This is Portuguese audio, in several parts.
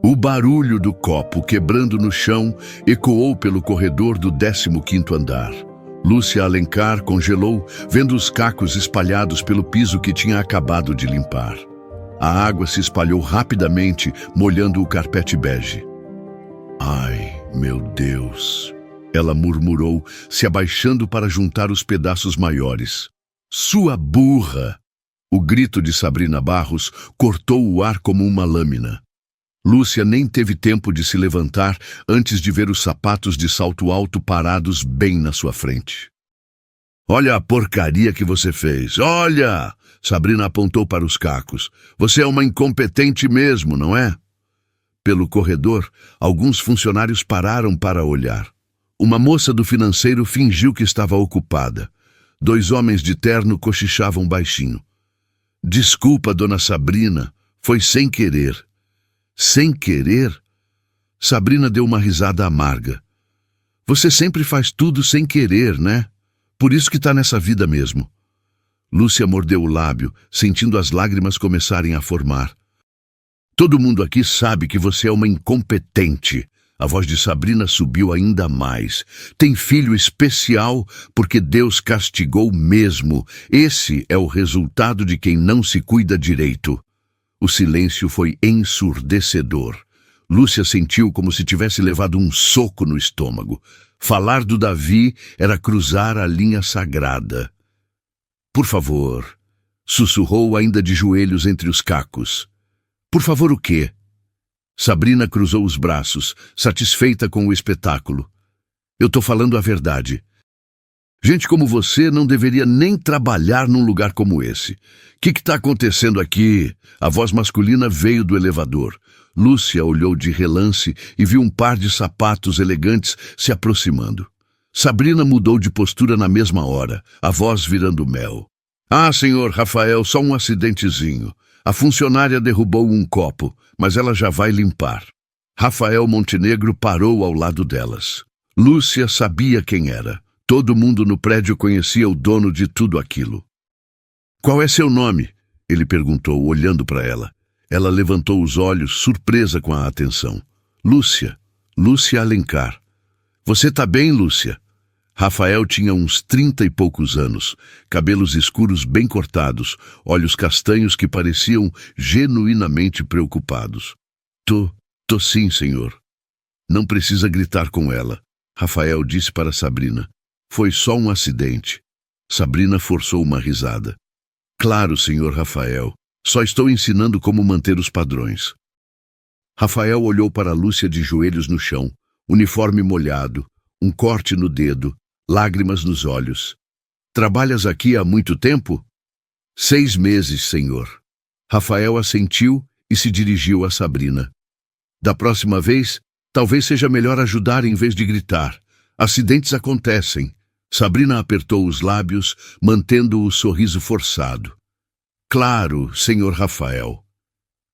O barulho do copo quebrando no chão ecoou pelo corredor do 15º andar. Lúcia Alencar congelou, vendo os cacos espalhados pelo piso que tinha acabado de limpar. A água se espalhou rapidamente, molhando o carpete bege. "Ai, meu Deus!" ela murmurou, se abaixando para juntar os pedaços maiores. "Sua burra!" O grito de Sabrina Barros cortou o ar como uma lâmina. Lúcia nem teve tempo de se levantar antes de ver os sapatos de salto alto parados bem na sua frente. "Olha a porcaria que você fez! Olha!" Sabrina apontou para os cacos. "Você é uma incompetente mesmo, não é?" Pelo corredor, alguns funcionários pararam para olhar. Uma moça do financeiro fingiu que estava ocupada. 2 homens de terno cochichavam baixinho. "Desculpa, dona Sabrina, foi sem querer." "Sem querer?" Sabrina deu uma risada amarga. "Você sempre faz tudo sem querer, né? Por isso que está nessa vida mesmo." Lúcia mordeu o lábio, sentindo as lágrimas começarem a formar. "Todo mundo aqui sabe que você é uma incompetente." A voz de Sabrina subiu ainda mais. "Tem filho especial porque Deus castigou mesmo. Esse é o resultado de quem não se cuida direito." O silêncio foi ensurdecedor. Lúcia sentiu como se tivesse levado um soco no estômago. Falar do Davi era cruzar a linha sagrada. "Por favor", sussurrou ainda de joelhos entre os cacos. "Por favor o quê?" Sabrina cruzou os braços, satisfeita com o espetáculo. "Eu tô falando a verdade. Gente como você não deveria nem trabalhar num lugar como esse. Que tá acontecendo aqui?" A voz masculina veio do elevador. Lúcia olhou de relance e viu um par de sapatos elegantes se aproximando. Sabrina mudou de postura na mesma hora, a voz virando mel. "Ah, senhor Rafael, só um acidentezinho. A funcionária derrubou um copo, mas ela já vai limpar." Rafael Montenegro parou ao lado delas. Lúcia sabia quem era. Todo mundo no prédio conhecia o dono de tudo aquilo. "Qual é seu nome?" ele perguntou, olhando para ela. Ela levantou os olhos, surpresa com a atenção. "Lúcia. Lúcia Alencar." "Você tá bem, Lúcia?" Rafael tinha uns 30 e poucos anos, cabelos escuros bem cortados, olhos castanhos que pareciam genuinamente preocupados. Tô sim, senhor." "Não precisa gritar com ela", Rafael disse para Sabrina. "Foi só um acidente." Sabrina forçou uma risada. "Claro, senhor Rafael. Só estou ensinando como manter os padrões." Rafael olhou para Lúcia de joelhos no chão, uniforme molhado, um corte no dedo, lágrimas nos olhos. "Trabalhas aqui há muito tempo?" 6 meses, senhor." Rafael assentiu e se dirigiu a Sabrina. "Da próxima vez, talvez seja melhor ajudar em vez de gritar. Acidentes acontecem." Sabrina apertou os lábios, mantendo o sorriso forçado. "Claro, senhor Rafael."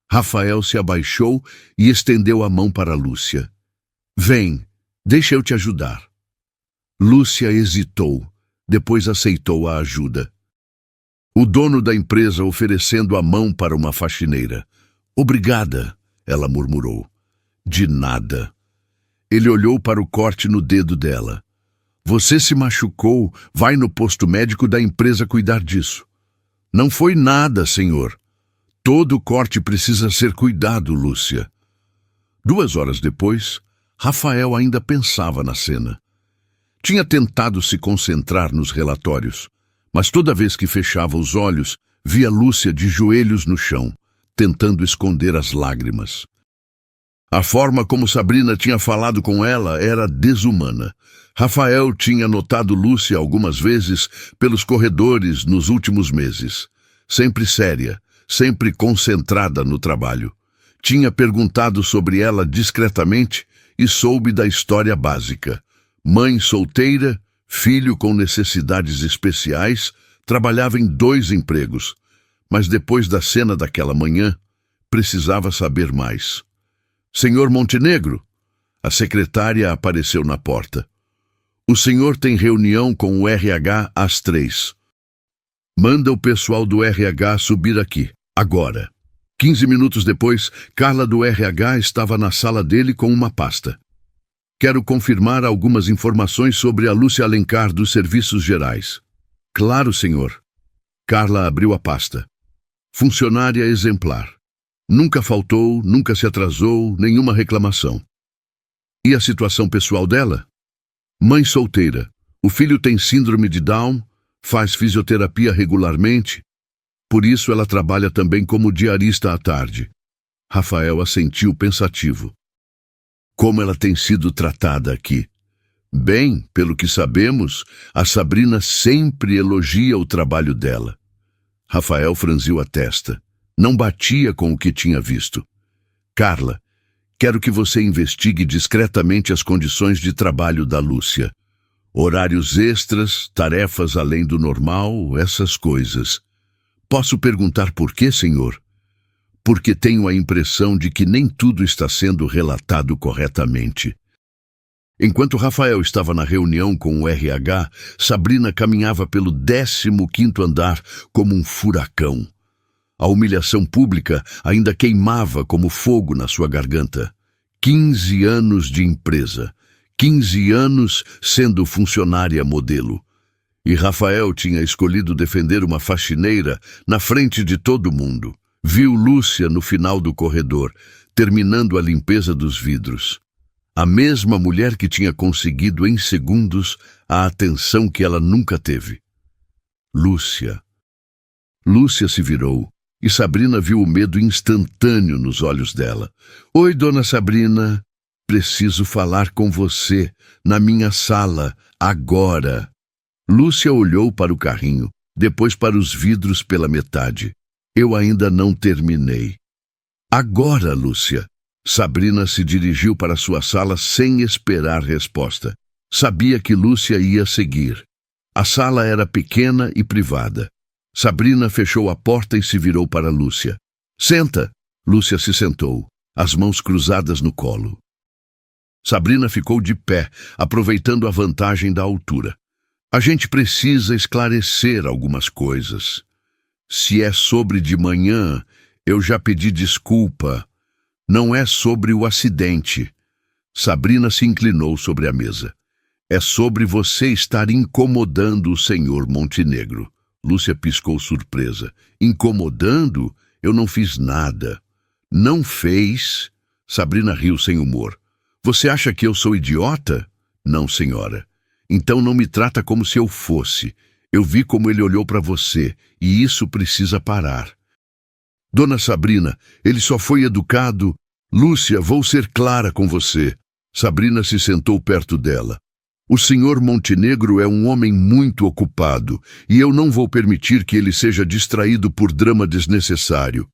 Rafael se abaixou e estendeu a mão para Lúcia. "Vem, deixa eu te ajudar." Lúcia hesitou, depois aceitou a ajuda. O dono da empresa oferecendo a mão para uma faxineira. "Obrigada", ela murmurou. "De nada." Ele olhou para o corte no dedo dela. "Você se machucou, vai no posto médico da empresa cuidar disso." "Não foi nada, senhor." "Todo corte precisa ser cuidado, Lúcia." 2 horas depois, Rafael ainda pensava na cena. Tinha tentado se concentrar nos relatórios, mas toda vez que fechava os olhos, via Lúcia de joelhos no chão, tentando esconder as lágrimas. A forma como Sabrina tinha falado com ela era desumana. Rafael tinha notado Lúcia algumas vezes pelos corredores nos últimos meses. Sempre séria, sempre concentrada no trabalho. Tinha perguntado sobre ela discretamente e soube da história básica. Mãe solteira, filho com necessidades especiais, trabalhava em 2 empregos. Mas depois da cena daquela manhã, precisava saber mais. "Senhor Montenegro?" A secretária apareceu na porta. "O senhor tem reunião com o RH às 3. Manda o pessoal do RH subir aqui, agora." 15 minutos depois, Carla do RH estava na sala dele com uma pasta. Quero confirmar algumas informações sobre a Lúcia Alencar dos Serviços Gerais. Claro, senhor. Carla abriu a pasta. Funcionária exemplar. Nunca faltou, nunca se atrasou, nenhuma reclamação. E a situação pessoal dela? Mãe solteira. O filho tem síndrome de Down, faz fisioterapia regularmente. Por isso ela trabalha também como diarista à tarde. Rafael assentiu pensativo. Como ela tem sido tratada aqui? Bem, pelo que sabemos, a Sabrina sempre elogia o trabalho dela. Rafael franziu a testa. Não batia com o que tinha visto. Carla, quero que você investigue discretamente as condições de trabalho da Lúcia. Horários extras, tarefas além do normal, essas coisas. Posso perguntar por quê, senhor? Porque tenho a impressão de que nem tudo está sendo relatado corretamente. Enquanto Rafael estava na reunião com o RH, Sabrina caminhava pelo 15º andar como um furacão. A humilhação pública ainda queimava como fogo na sua garganta. 15 anos de empresa, 15 anos sendo funcionária modelo. E Rafael tinha escolhido defender uma faxineira na frente de todo mundo. Viu Lúcia no final do corredor, terminando a limpeza dos vidros. A mesma mulher que tinha conseguido em segundos a atenção que ela nunca teve. Lúcia. Lúcia se virou e Sabrina viu o medo instantâneo nos olhos dela. Oi, dona Sabrina. Preciso falar com você, na minha sala, agora. Lúcia olhou para o carrinho, depois para os vidros pela metade. Eu ainda não terminei. Agora, Lúcia. Sabrina se dirigiu para sua sala sem esperar resposta. Sabia que Lúcia ia seguir. A sala era pequena e privada. Sabrina fechou a porta e se virou para Lúcia. Senta! Lúcia se sentou, as mãos cruzadas no colo. Sabrina ficou de pé, aproveitando a vantagem da altura. A gente precisa esclarecer algumas coisas. Se é sobre de manhã, eu já pedi desculpa. Não é sobre o acidente. Sabrina se inclinou sobre a mesa. É sobre você estar incomodando o senhor Montenegro. Lúcia piscou surpresa. Incomodando? Eu não fiz nada. Não fez? Sabrina riu sem humor. Você acha que eu sou idiota? Não, senhora. Então não me trata como se eu fosse. Eu vi como ele olhou para você, e isso precisa parar. Dona Sabrina, ele só foi educado. Lúcia, vou ser clara com você. Sabrina se sentou perto dela. O senhor Montenegro é um homem muito ocupado, e eu não vou permitir que ele seja distraído por drama desnecessário.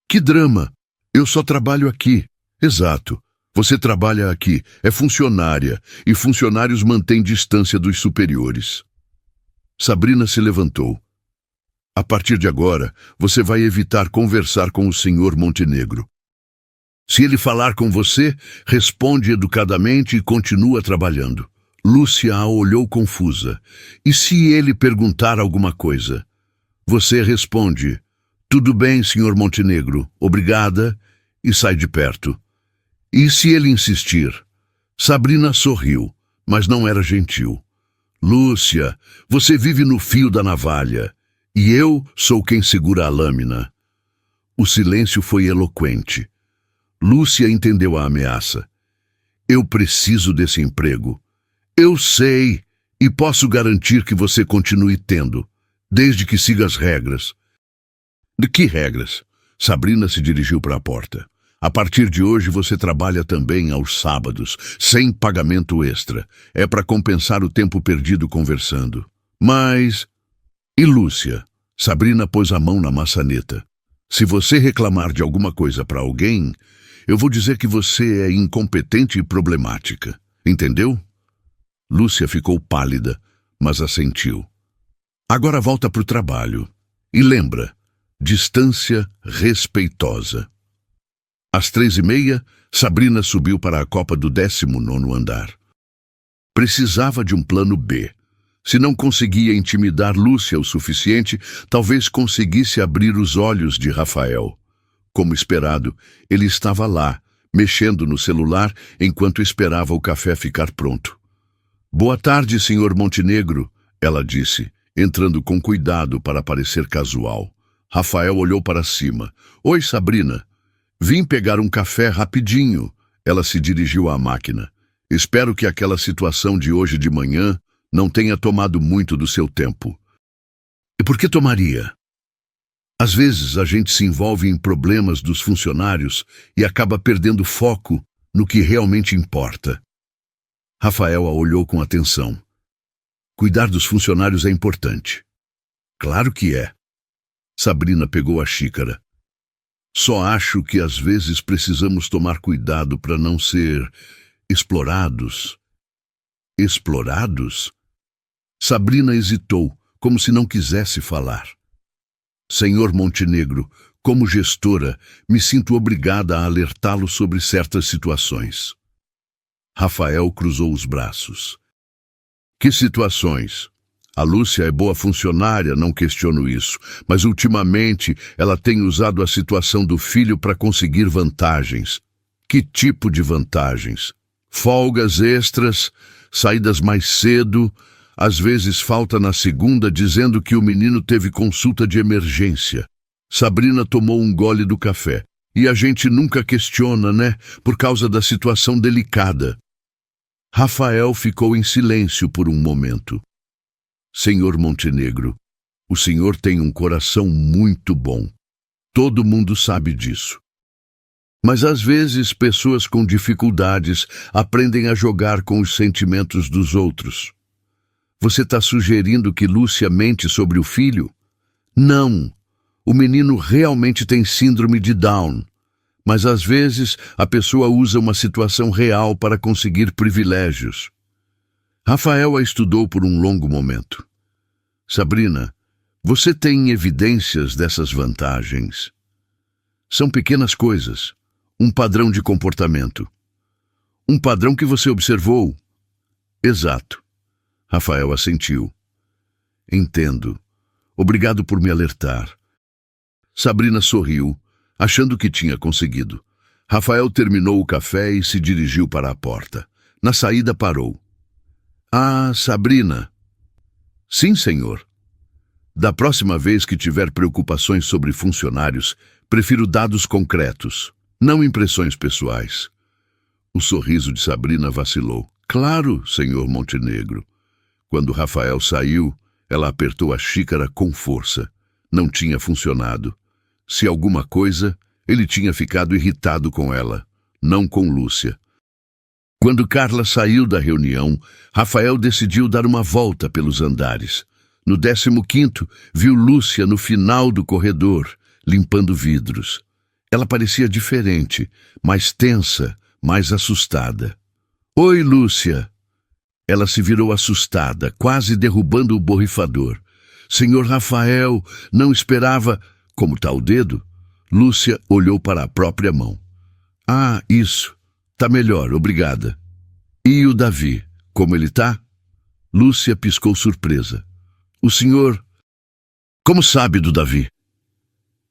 Que drama? Eu só trabalho aqui. Exato. Você trabalha aqui, é funcionária, e funcionários mantêm distância dos superiores. Sabrina se levantou. A partir de agora, você vai evitar conversar com o senhor Montenegro. Se ele falar com você, responde educadamente e continua trabalhando. Lúcia a olhou confusa. E se ele perguntar alguma coisa? Você responde, tudo bem, senhor Montenegro, obrigada, e sai de perto. E se ele insistir? Sabrina sorriu, mas não era gentil. Lúcia, você vive no fio da navalha, e eu sou quem segura a lâmina. O silêncio foi eloquente. Lúcia entendeu a ameaça. Eu preciso desse emprego. Eu sei, e posso garantir que você continue tendo, desde que siga as regras. De que regras? Sabrina se dirigiu para a porta. A partir de hoje você trabalha também aos sábados, sem pagamento extra. É para compensar o tempo perdido conversando. Mas... E Lúcia? Sabrina pôs a mão na maçaneta. Se você reclamar de alguma coisa para alguém, eu vou dizer que você é incompetente e problemática. Entendeu? Lúcia ficou pálida, mas assentiu. Agora volta para o trabalho. E lembra, distância respeitosa. Às 3h30, Sabrina subiu para a copa do 19º andar. Precisava de um plano B. Se não conseguia intimidar Lúcia o suficiente, talvez conseguisse abrir os olhos de Rafael. Como esperado, ele estava lá, mexendo no celular enquanto esperava o café ficar pronto. "Boa tarde, Sr. Montenegro", ela disse, entrando com cuidado para parecer casual. Rafael olhou para cima. "Oi, Sabrina. Vim pegar um café rapidinho." Ela se dirigiu à máquina. "Espero que aquela situação de hoje de manhã não tenha tomado muito do seu tempo." "E por que tomaria?" "Às vezes a gente se envolve em problemas dos funcionários e acaba perdendo foco no que realmente importa." Rafael a olhou com atenção. "Cuidar dos funcionários é importante." "Claro que é." Sabrina pegou a xícara. "Só acho que às vezes precisamos tomar cuidado para não ser explorados." "Explorados?" Sabrina hesitou, como se não quisesse falar. "Senhor Montenegro, como gestora, me sinto obrigada a alertá-lo sobre certas situações." Rafael cruzou os braços. "Que situações?" "A Lúcia é boa funcionária, não questiono isso, mas ultimamente ela tem usado a situação do filho para conseguir vantagens." "Que tipo de vantagens?" "Folgas extras, saídas mais cedo, às vezes falta na segunda dizendo que o menino teve consulta de emergência." Sabrina tomou um gole do café. "E a gente nunca questiona, né? Por causa da situação delicada." Rafael ficou em silêncio por um momento. "Senhor Montenegro, o senhor tem um coração muito bom. Todo mundo sabe disso. Mas às vezes pessoas com dificuldades aprendem a jogar com os sentimentos dos outros. Você está sugerindo que Lúcia mente sobre o filho?" "Não. O menino realmente tem síndrome de Down. Mas às vezes a pessoa usa uma situação real para conseguir privilégios." Rafael a estudou por um longo momento. "Sabrina, você tem evidências dessas vantagens?" "São pequenas coisas. Um padrão de comportamento." "Um padrão que você observou?" "Exato." Rafael assentiu. "Entendo. Obrigado por me alertar." Sabrina sorriu, achando que tinha conseguido. Rafael terminou o café e se dirigiu para a porta. Na saída parou. "Ah, Sabrina." "Sim, senhor." "Da próxima vez que tiver preocupações sobre funcionários, prefiro dados concretos, não impressões pessoais." O sorriso de Sabrina vacilou. "Claro, senhor Montenegro." Quando Rafael saiu, ela apertou a xícara com força. Não tinha funcionado. Se alguma coisa, ele tinha ficado irritado com ela, não com Lúcia. Quando Carla saiu da reunião, Rafael decidiu dar uma volta pelos andares. No 15º, viu Lúcia no final do corredor, limpando vidros. Ela parecia diferente, mais tensa, mais assustada. "Oi, Lúcia." Ela se virou assustada, quase derrubando o borrifador. "Senhor Rafael, não esperava..." "Como está o dedo?" Lúcia olhou para a própria mão. "Ah, isso. Tá melhor, obrigada." "E o Davi, como ele tá?" Lúcia piscou surpresa. "O senhor... Como sabe do Davi?"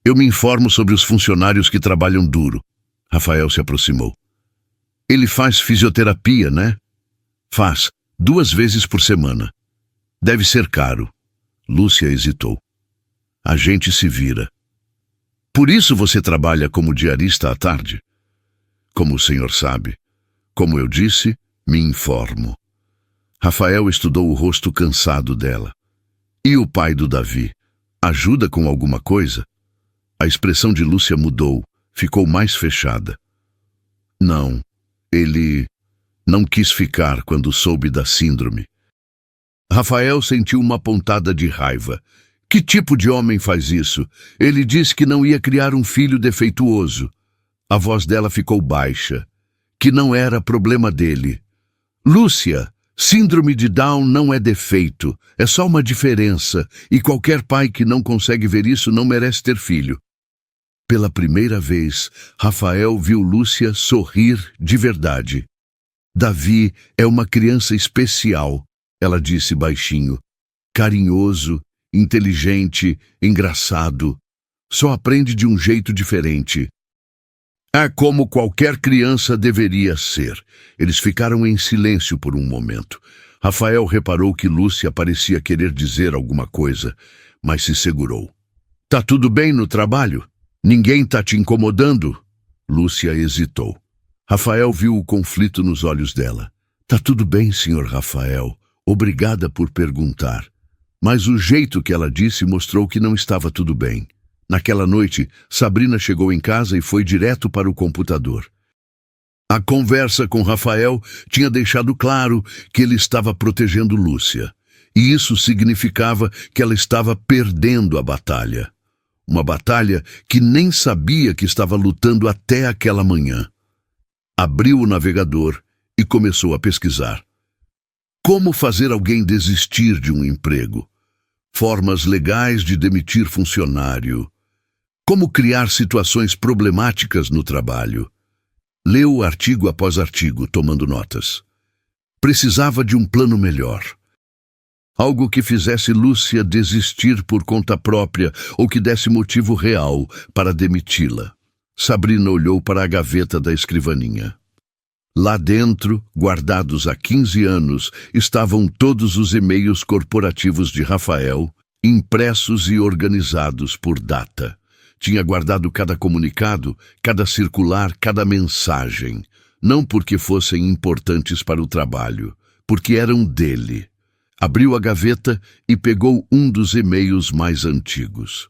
"Eu me informo sobre os funcionários que trabalham duro." Rafael se aproximou. "Ele faz fisioterapia, né?" "Faz, 2 vezes por semana." "Deve ser caro." Lúcia hesitou. "A gente se vira." "Por isso você trabalha como diarista à tarde?" "Como o senhor sabe. Como eu disse, me informo." Rafael estudou o rosto cansado dela. "E o pai do Davi? Ajuda com alguma coisa?" A expressão de Lúcia mudou, ficou mais fechada. "Não, ele não quis ficar quando soube da síndrome." Rafael sentiu uma pontada de raiva. Que tipo de homem faz isso? Ele disse que não ia criar um filho defeituoso. A voz dela ficou baixa. Que não era problema dele. Lúcia, síndrome de Down não é defeito, é só uma diferença, e qualquer pai que não consegue ver isso não merece ter filho. Pela primeira vez, Rafael viu Lúcia sorrir de verdade. Davi é uma criança especial, ela disse baixinho. Carinhoso, inteligente, engraçado. Só aprende de um jeito diferente. É como qualquer criança deveria ser. Eles ficaram em silêncio por um momento. Rafael reparou que Lúcia parecia querer dizer alguma coisa, mas se segurou. Tá tudo bem no trabalho? Ninguém tá te incomodando? Lúcia hesitou. Rafael viu o conflito nos olhos dela. Tá tudo bem, senhor Rafael. Obrigada por perguntar. Mas o jeito que ela disse mostrou que não estava tudo bem. Naquela noite, Sabrina chegou em casa e foi direto para o computador. A conversa com Rafael tinha deixado claro que ele estava protegendo Lúcia. E isso significava que ela estava perdendo a batalha. Uma batalha que nem sabia que estava lutando até aquela manhã. Abriu o navegador e começou a pesquisar. Como fazer alguém desistir de um emprego? Formas legais de demitir funcionário. Como criar situações problemáticas no trabalho. Leu artigo após artigo, tomando notas. Precisava de um plano melhor. Algo que fizesse Lúcia desistir por conta própria ou que desse motivo real para demiti-la. Sabrina olhou para a gaveta da escrivaninha. Lá dentro, guardados há 15 anos, estavam todos os e-mails corporativos de Rafael, impressos e organizados por data. Tinha guardado cada comunicado, cada circular, cada mensagem. Não porque fossem importantes para o trabalho, porque eram dele. Abriu a gaveta e pegou um dos e-mails mais antigos.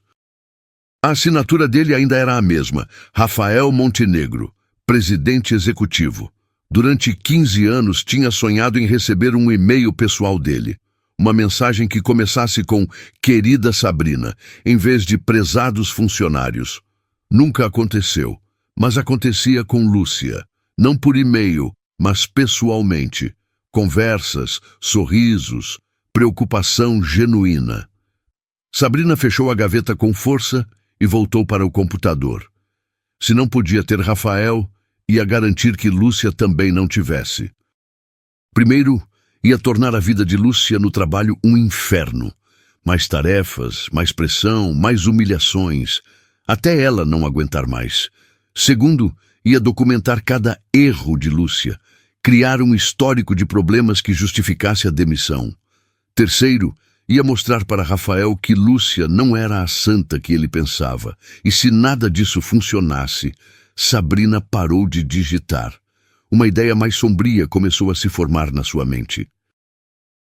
A assinatura dele ainda era a mesma, Rafael Montenegro, presidente executivo. Durante 15 anos tinha sonhado em receber um e-mail pessoal dele. Uma mensagem que começasse com "Querida Sabrina", em vez de "Prezados funcionários". Nunca aconteceu, mas acontecia com Lúcia. Não por e-mail, mas pessoalmente. Conversas, sorrisos, preocupação genuína. Sabrina fechou a gaveta com força e voltou para o computador. Se não podia ter Rafael, ia garantir que Lúcia também não tivesse. Primeiro, ia tornar a vida de Lúcia no trabalho um inferno. Mais tarefas, mais pressão, mais humilhações, até ela não aguentar mais. Segundo, ia documentar cada erro de Lúcia, criar um histórico de problemas que justificasse a demissão. Terceiro, ia mostrar para Rafael que Lúcia não era a santa que ele pensava, e se nada disso funcionasse, Sabrina parou de digitar. Uma ideia mais sombria começou a se formar na sua mente.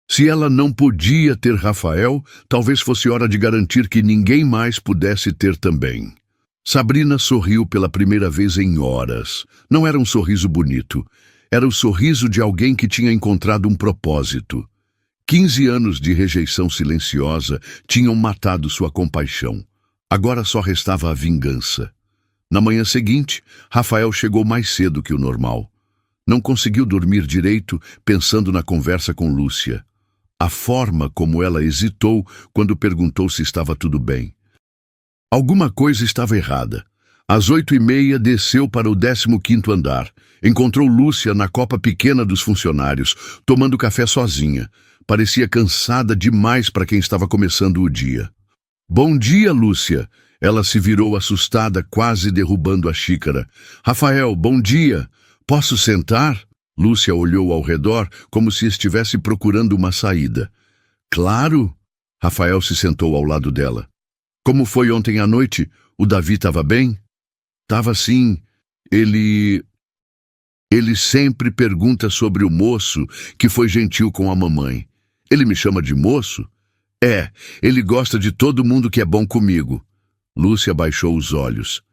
Se ela não podia ter Rafael, talvez fosse hora de garantir que ninguém mais pudesse ter também. Sabrina sorriu pela primeira vez em horas. Não era um sorriso bonito. Era o sorriso de alguém que tinha encontrado um propósito. 15 anos de rejeição silenciosa tinham matado sua compaixão. Agora só restava a vingança. Na manhã seguinte, Rafael chegou mais cedo que o normal. Não conseguiu dormir direito pensando na conversa com Lúcia. A forma como ela hesitou quando perguntou se estava tudo bem. Alguma coisa estava errada. Às 8h30 desceu para o 15º andar. Encontrou Lúcia na copa pequena dos funcionários, tomando café sozinha. Parecia cansada demais para quem estava começando o dia. Bom dia, Lúcia. Ela se virou assustada, quase derrubando a xícara. Rafael, bom dia. Posso sentar? Lúcia olhou ao redor como se estivesse procurando uma saída. Claro. Rafael se sentou ao lado dela. Como foi ontem à noite? O Davi estava bem? Tava sim. Ele sempre pergunta sobre o moço que foi gentil com a mamãe. Ele me chama de moço? É, ele gosta de todo mundo que é bom comigo. Lúcia baixou os olhos.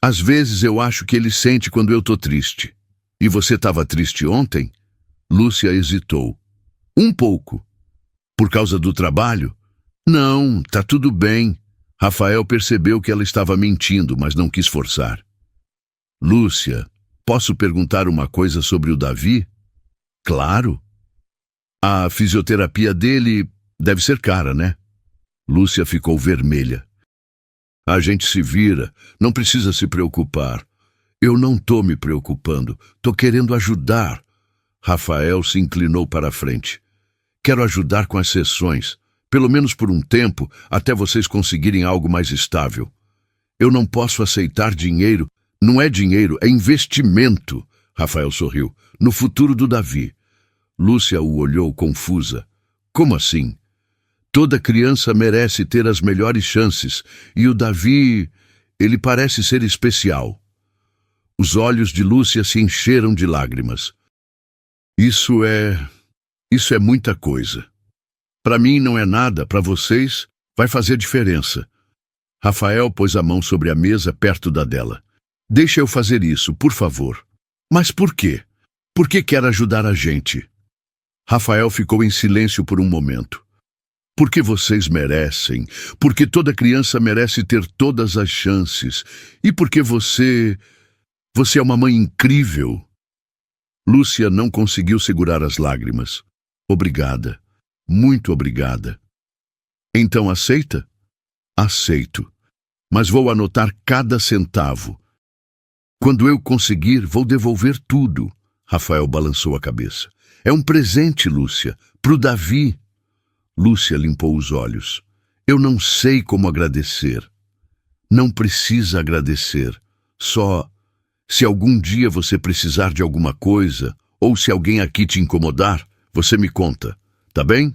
Às vezes eu acho que ele sente quando eu tô triste. E você estava triste ontem? Lúcia hesitou. Um pouco. Por causa do trabalho? Não, tá tudo bem. Rafael percebeu que ela estava mentindo, mas não quis forçar. Lúcia, posso perguntar uma coisa sobre o Davi? Claro. A fisioterapia dele deve ser cara, né? Lúcia ficou vermelha. A gente se vira, não precisa se preocupar. Eu não tô me preocupando, tô querendo ajudar. Rafael se inclinou para a frente. Quero ajudar com as sessões, pelo menos por um tempo, até vocês conseguirem algo mais estável. Eu não posso aceitar dinheiro Não é dinheiro, é investimento. Rafael sorriu. No futuro do Davi. Lúcia o olhou confusa. Como assim? Toda criança merece ter as melhores chances, e o Davi, ele parece ser especial. Os olhos de Lúcia se encheram de lágrimas. Isso é muita coisa. Para mim não é nada, para vocês vai fazer diferença. Rafael pôs a mão sobre a mesa perto da dela. Deixa eu fazer isso, por favor. Mas por quê? Por que quer ajudar a gente? Rafael ficou em silêncio por um momento. Porque vocês merecem, porque toda criança merece ter todas as chances, e porque você é uma mãe incrível. Lúcia não conseguiu segurar as lágrimas. Obrigada, muito obrigada. Então aceita? Aceito, mas vou anotar cada centavo. Quando eu conseguir, vou devolver tudo. Rafael balançou a cabeça. É um presente, Lúcia, pro Davi. Lúcia limpou os olhos. Eu não sei como agradecer. Não precisa agradecer. Só, se algum dia você precisar de alguma coisa, ou se alguém aqui te incomodar, você me conta, tá bem?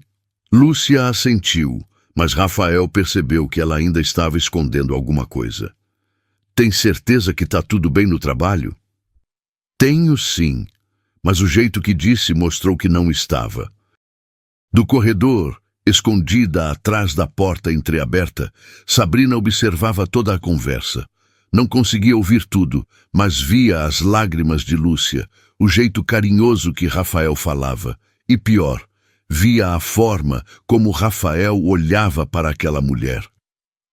Lúcia assentiu, mas Rafael percebeu que ela ainda estava escondendo alguma coisa. Tem certeza que tá tudo bem no trabalho? Tenho sim, mas o jeito que disse mostrou que não estava. Do corredor, escondida atrás da porta entreaberta, Sabrina observava toda a conversa. Não conseguia ouvir tudo, mas via as lágrimas de Lúcia, o jeito carinhoso que Rafael falava, e pior, via a forma como Rafael olhava para aquela mulher.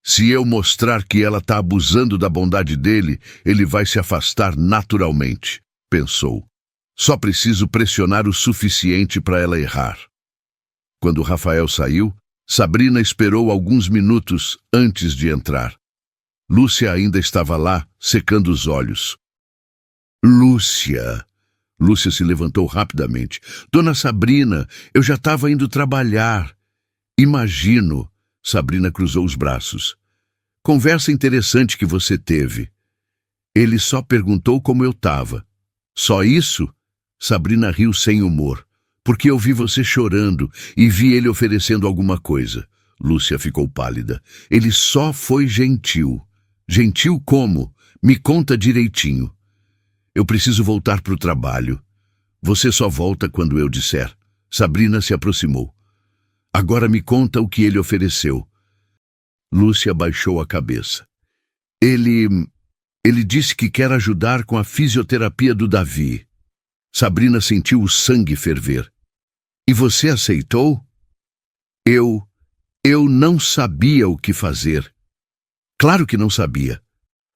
Se eu mostrar que ela está abusando da bondade dele, ele vai se afastar naturalmente, pensou. Só preciso pressionar o suficiente para ela errar. Quando Rafael saiu, Sabrina esperou alguns minutos antes de entrar. Lúcia ainda estava lá, secando os olhos. Lúcia! Lúcia se levantou rapidamente. Dona Sabrina, eu já estava indo trabalhar. Imagino. Sabrina cruzou os braços. Conversa interessante que você teve. Ele só perguntou como eu estava. Só isso? Sabrina riu sem humor. Porque eu vi você chorando e vi ele oferecendo alguma coisa. Lúcia ficou pálida. Ele só foi gentil. Gentil como? Me conta direitinho. Eu preciso voltar para o trabalho. Você só volta quando eu disser. Sabrina se aproximou. Agora me conta o que ele ofereceu. Lúcia baixou a cabeça. Ele disse que quer ajudar com a fisioterapia do Davi. Sabrina sentiu o sangue ferver. E você aceitou? Eu não sabia o que fazer. Claro que não sabia.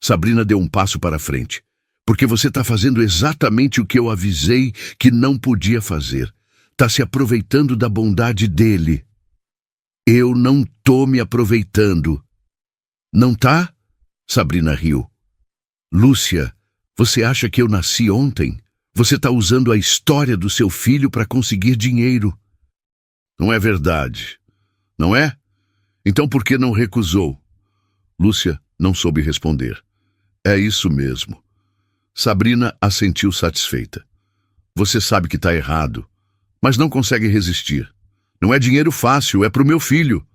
Sabrina deu um passo para frente. Porque você está fazendo exatamente o que eu avisei que não podia fazer. Está se aproveitando da bondade dele. Eu não tô me aproveitando. Não tá? Sabrina riu. Lúcia, você acha que eu nasci ontem? Você está usando a história do seu filho para conseguir dinheiro. Não é verdade, não é? Então por que não recusou? Lúcia não soube responder. É isso mesmo. Sabrina assentiu satisfeita. Você sabe que está errado, mas não consegue resistir. Não é dinheiro fácil, é para o meu filho.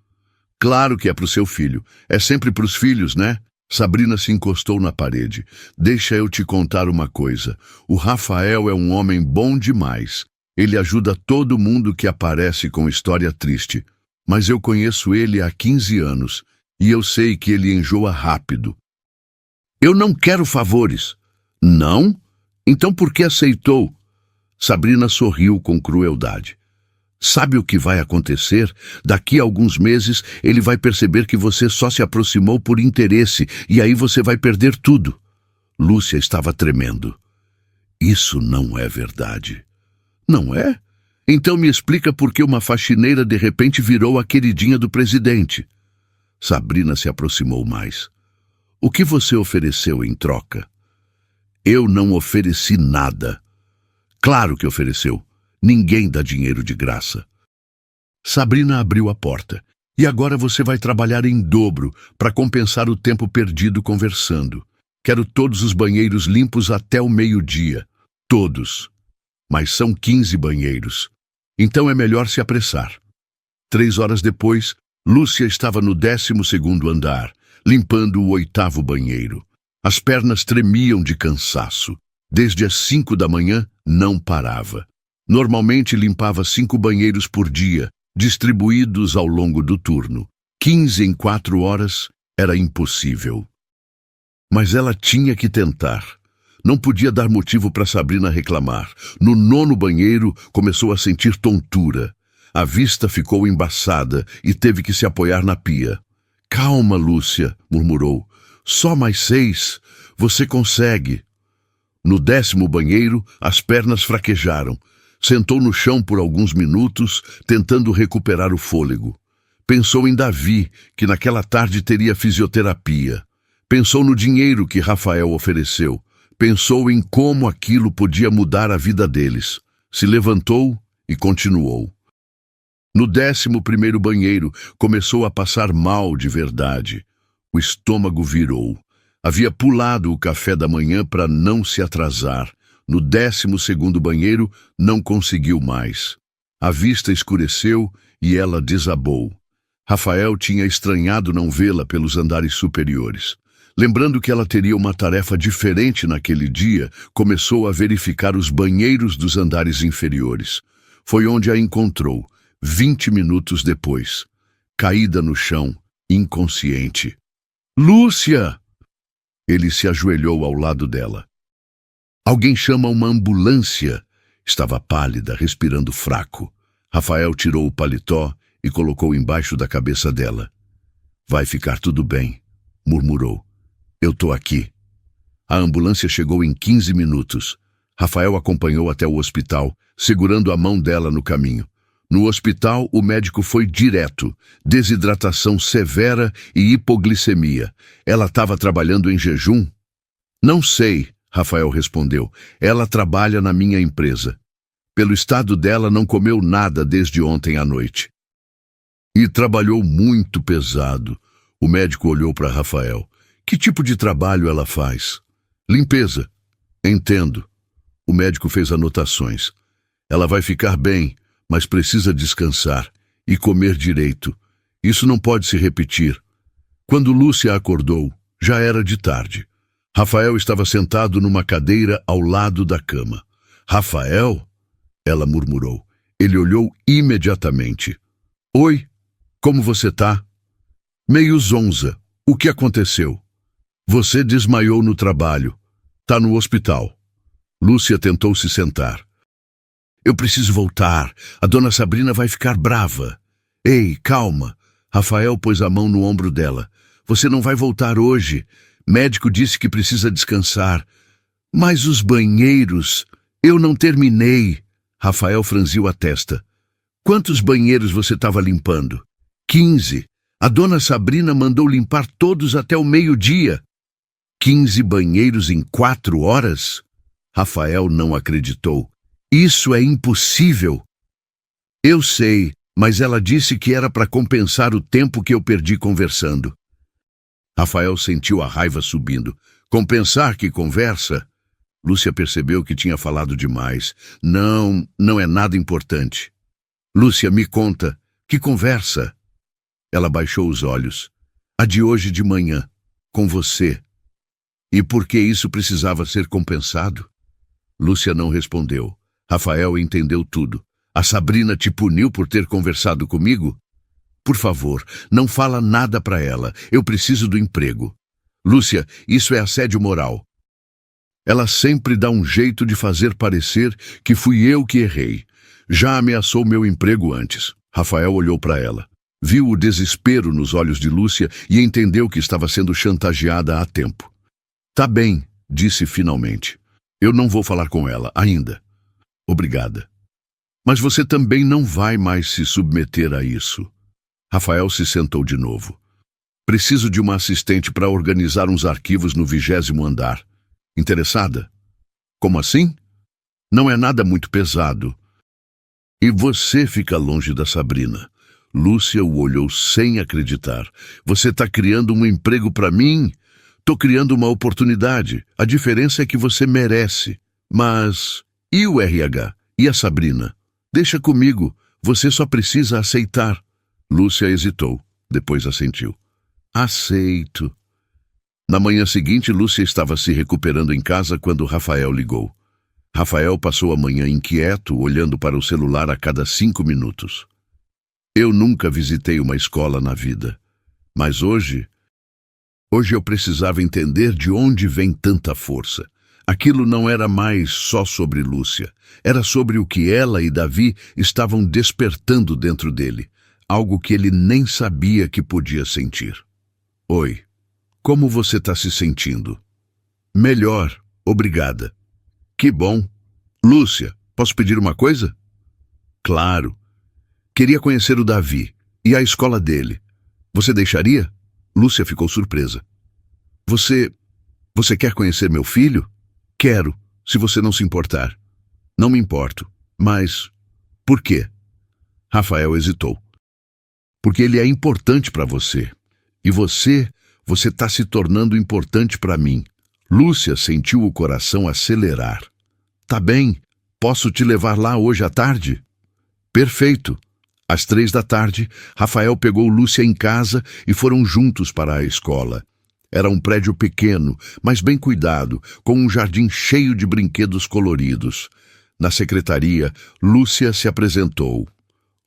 Claro que é para o seu filho. É sempre para os filhos, né? Sabrina se encostou na parede. Deixa eu te contar uma coisa. O Rafael é um homem bom demais. Ele ajuda todo mundo que aparece com história triste. Mas eu conheço ele há 15 anos e eu sei que ele enjoa rápido. Eu não quero favores. Não? Então por que aceitou? Sabrina sorriu com crueldade. Sabe o que vai acontecer? Daqui a alguns meses, ele vai perceber que você só se aproximou por interesse e aí você vai perder tudo. Lúcia estava tremendo. Isso não é verdade. Não é? Então me explica por que uma faxineira de repente virou a queridinha do presidente. Sabrina se aproximou mais. O que você ofereceu em troca? Eu não ofereci nada. Claro que ofereceu. Ninguém dá dinheiro de graça. Sabrina abriu a porta. E agora você vai trabalhar em dobro para compensar o tempo perdido conversando. Quero todos os banheiros limpos até o meio-dia. Todos. Mas são 15 banheiros. Então é melhor se apressar. 3 horas depois, Lúcia estava no 12º andar, limpando o 8º banheiro. As pernas tremiam de cansaço. Desde as 5 da manhã, não parava. Normalmente limpava 5 banheiros por dia, distribuídos ao longo do turno. 15 em 4 horas era impossível. Mas ela tinha que tentar. Não podia dar motivo para Sabrina reclamar. No 9º banheiro, começou a sentir tontura. A vista ficou embaçada e teve que se apoiar na pia. Calma, Lúcia, murmurou. Só mais 6. Você consegue. No 10º banheiro, as pernas fraquejaram. Sentou no chão por alguns minutos, tentando recuperar o fôlego. Pensou em Davi, que naquela tarde teria fisioterapia. Pensou no dinheiro que Rafael ofereceu. Pensou em como aquilo podia mudar a vida deles. Se levantou e continuou. No 11º banheiro, começou a passar mal de verdade. O estômago virou. Havia pulado o café da manhã para não se atrasar. No 12º banheiro, não conseguiu mais. A vista escureceu e ela desabou. Rafael tinha estranhado não vê-la pelos andares superiores. Lembrando que ela teria uma tarefa diferente naquele dia, começou a verificar os banheiros dos andares inferiores. Foi onde a encontrou, 20 minutos depois, caída no chão, inconsciente. Lúcia! Ele se ajoelhou ao lado dela. Alguém chama uma ambulância. Estava pálida, respirando fraco. Rafael tirou o paletó e colocou embaixo da cabeça dela. Vai ficar tudo bem, murmurou. Eu tô aqui. A ambulância chegou em 15 minutos. Rafael acompanhou até o hospital, segurando a mão dela no caminho. No hospital, o médico foi direto. Desidratação severa e hipoglicemia. Ela estava trabalhando em jejum? Não sei, Rafael respondeu. Ela trabalha na minha empresa. Pelo estado dela, não comeu nada desde ontem à noite. E trabalhou muito pesado. O médico olhou para Rafael. Que tipo de trabalho ela faz? Limpeza. Entendo. O médico fez anotações. Ela vai ficar bem, mas precisa descansar e comer direito. Isso não pode se repetir. Quando Lúcia acordou, já era de tarde. Rafael estava sentado numa cadeira ao lado da cama. Rafael? Ela murmurou. Ele olhou imediatamente. Oi, como você tá? Meio zonza. O que aconteceu? Você desmaiou no trabalho. Tá no hospital. Lúcia tentou se sentar. Eu preciso voltar. A dona Sabrina vai ficar brava. Ei, calma. Rafael pôs a mão no ombro dela. Você não vai voltar hoje. Médico disse que precisa descansar. Mas os banheiros... Eu não terminei. Rafael franziu a testa. Quantos banheiros você estava limpando? 15. A dona Sabrina mandou limpar todos até o meio-dia. 15 banheiros em 4 horas? Rafael não acreditou. Isso é impossível. Eu sei, mas ela disse que era para compensar o tempo que eu perdi conversando. Rafael sentiu a raiva subindo. Compensar que conversa? Lúcia percebeu que tinha falado demais. Não é nada importante. Lúcia, me conta. Que conversa? Ela baixou os olhos. A de hoje de manhã, com você. E por que isso precisava ser compensado? Lúcia não respondeu. Rafael entendeu tudo. A Sabrina te puniu por ter conversado comigo? Por favor, não fala nada para ela. Eu preciso do emprego. Lúcia, isso é assédio moral. Ela sempre dá um jeito de fazer parecer que fui eu que errei. Já ameaçou meu emprego antes. Rafael olhou para ela. Viu o desespero nos olhos de Lúcia e entendeu que estava sendo chantageada há tempo. Tá bem, disse finalmente. Eu não vou falar com ela, ainda. Obrigada. Mas você também não vai mais se submeter a isso. Rafael se sentou de novo. Preciso de uma assistente para organizar uns arquivos no 20º andar. Interessada? Como assim? Não é nada muito pesado. E você fica longe da Sabrina. Lúcia o olhou sem acreditar. Você está criando um emprego para mim? Tô criando uma oportunidade. A diferença é que você merece. Mas e o RH? E a Sabrina? Deixa comigo. Você só precisa aceitar. Lúcia hesitou. Depois assentiu. Aceito. Na manhã seguinte, Lúcia estava se recuperando em casa quando Rafael ligou. Rafael passou a manhã inquieto, olhando para o celular a cada 5 minutos. Eu nunca visitei uma escola na vida, mas hoje eu precisava entender de onde vem tanta força. Aquilo não era mais só sobre Lúcia, era sobre o que ela e Davi estavam despertando dentro dele, algo que ele nem sabia que podia sentir. Oi, como você está se sentindo? Melhor, obrigada. Que bom. Lúcia, posso pedir uma coisa? Claro. Queria conhecer o Davi e a escola dele. Você deixaria? Lúcia ficou surpresa. Você quer conhecer meu filho? Quero, se você não se importar. Não me importo, mas por quê? Rafael hesitou. Porque ele é importante para você. E você está se tornando importante para mim. Lúcia sentiu o coração acelerar. Tá bem, posso te levar lá hoje à tarde? Perfeito. Às 3 da tarde, Rafael pegou Lúcia em casa e foram juntos para a escola. Era um prédio pequeno, mas bem cuidado, com um jardim cheio de brinquedos coloridos. Na secretaria, Lúcia se apresentou.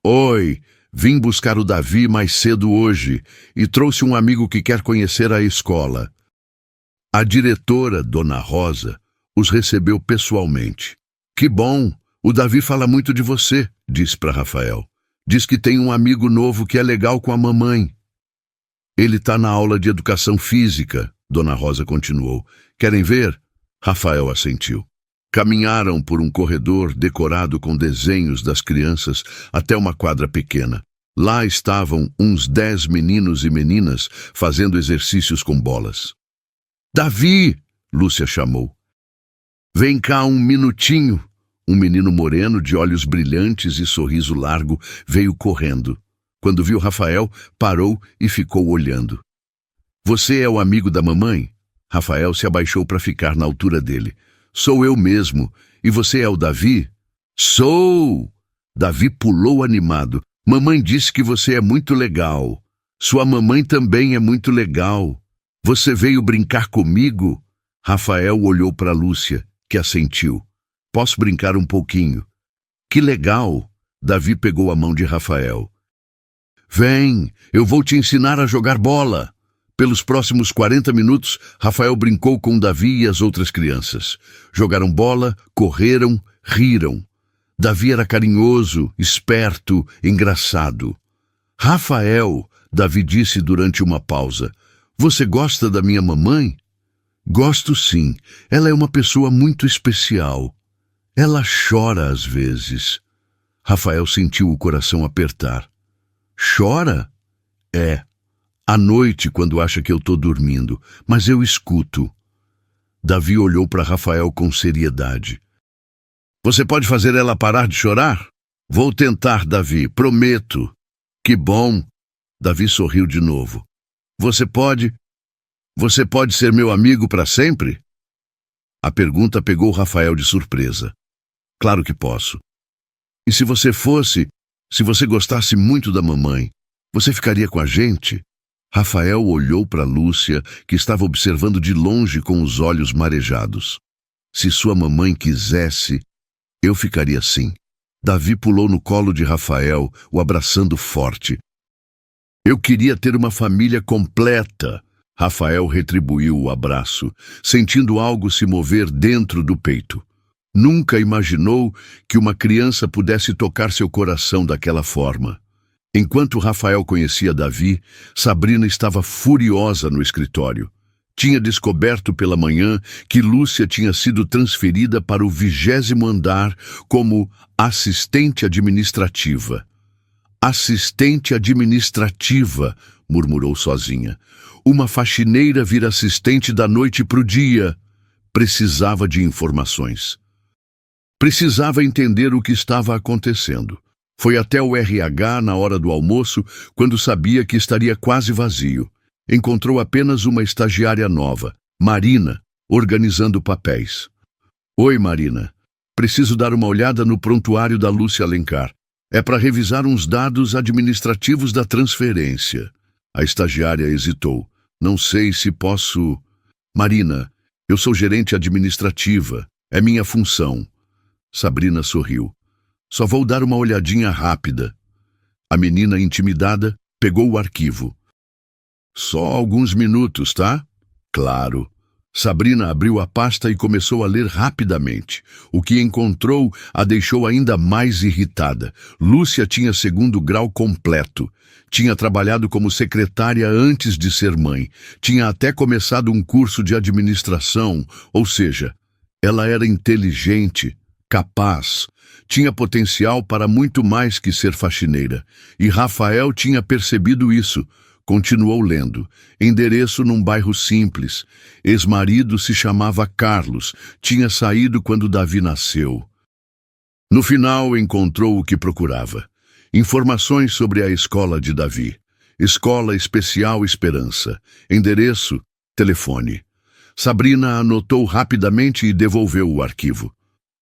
Oi, vim buscar o Davi mais cedo hoje e trouxe um amigo que quer conhecer a escola. A diretora, Dona Rosa, os recebeu pessoalmente. Que bom, o Davi fala muito de você, disse para Rafael. Diz que tem um amigo novo que é legal com a mamãe. Ele está na aula de educação física, Dona Rosa continuou. Querem ver? Rafael assentiu. Caminharam por um corredor decorado com desenhos das crianças até uma quadra pequena. Lá estavam uns 10 meninos e meninas fazendo exercícios com bolas. Davi! Lúcia chamou. Vem cá um minutinho. Um menino moreno, de olhos brilhantes e sorriso largo, veio correndo. Quando viu Rafael, parou e ficou olhando. Você é o amigo da mamãe? Rafael se abaixou para ficar na altura dele. Sou eu mesmo. E você é o Davi? Sou! Davi pulou animado. Mamãe disse que você é muito legal. Sua mamãe também é muito legal. Você veio brincar comigo? Rafael olhou para Lúcia, que assentiu. Posso brincar um pouquinho? Que legal! Davi pegou a mão de Rafael. Vem, eu vou te ensinar a jogar bola. Pelos próximos 40 minutos, Rafael brincou com Davi e as outras crianças. Jogaram bola, correram, riram. Davi era carinhoso, esperto, engraçado. Rafael, Davi disse durante uma pausa, você gosta da minha mamãe? Gosto sim, ela é uma pessoa muito especial. Ela chora às vezes. Rafael sentiu o coração apertar. Chora? É. À noite, quando acha que eu estou dormindo, mas eu escuto. Davi olhou para Rafael com seriedade. Você pode fazer ela parar de chorar? Vou tentar, Davi, prometo. Que bom. Davi sorriu de novo. Você pode ser meu amigo para sempre? A pergunta pegou Rafael de surpresa. Claro que posso. E se você gostasse muito da mamãe, você ficaria com a gente? Rafael olhou para Lúcia, que estava observando de longe com os olhos marejados. Se sua mamãe quisesse, eu ficaria sim. Davi pulou no colo de Rafael, o abraçando forte. Eu queria ter uma família completa. Rafael retribuiu o abraço, sentindo algo se mover dentro do peito. Nunca imaginou que uma criança pudesse tocar seu coração daquela forma. Enquanto Rafael conhecia Davi, Sabrina estava furiosa no escritório. Tinha descoberto pela manhã que Lúcia tinha sido transferida para o 20º andar como assistente administrativa. Assistente administrativa, murmurou sozinha. Uma faxineira vira assistente da noite para o dia. Precisava de informações. Precisava entender o que estava acontecendo. Foi até o RH na hora do almoço, quando sabia que estaria quase vazio. encontrou apenas uma estagiária nova, Marina, organizando papéis. Oi, Marina. Preciso dar uma olhada no prontuário da Lúcia Alencar. É para revisar uns dados administrativos da transferência. A estagiária hesitou. Não sei se posso... Marina, eu sou gerente administrativa. É minha função. Sabrina sorriu. Só vou dar uma olhadinha rápida. A menina, intimidada, pegou o arquivo. Só alguns minutos, tá? Claro. Sabrina abriu a pasta e começou a ler rapidamente. O que encontrou a deixou ainda mais irritada. Lúcia tinha 2º grau completo. Tinha trabalhado como secretária antes de ser mãe. Tinha até começado um curso de administração, ou seja, ela era inteligente, capaz, tinha potencial para muito mais que ser faxineira. E Rafael tinha percebido isso. Continuou lendo. Endereço num bairro simples. Ex-marido se chamava Carlos. Tinha saído quando Davi nasceu. No final, encontrou o que procurava. Informações sobre a escola de Davi. Escola Especial Esperança. Endereço, telefone. Sabrina anotou rapidamente e devolveu o arquivo.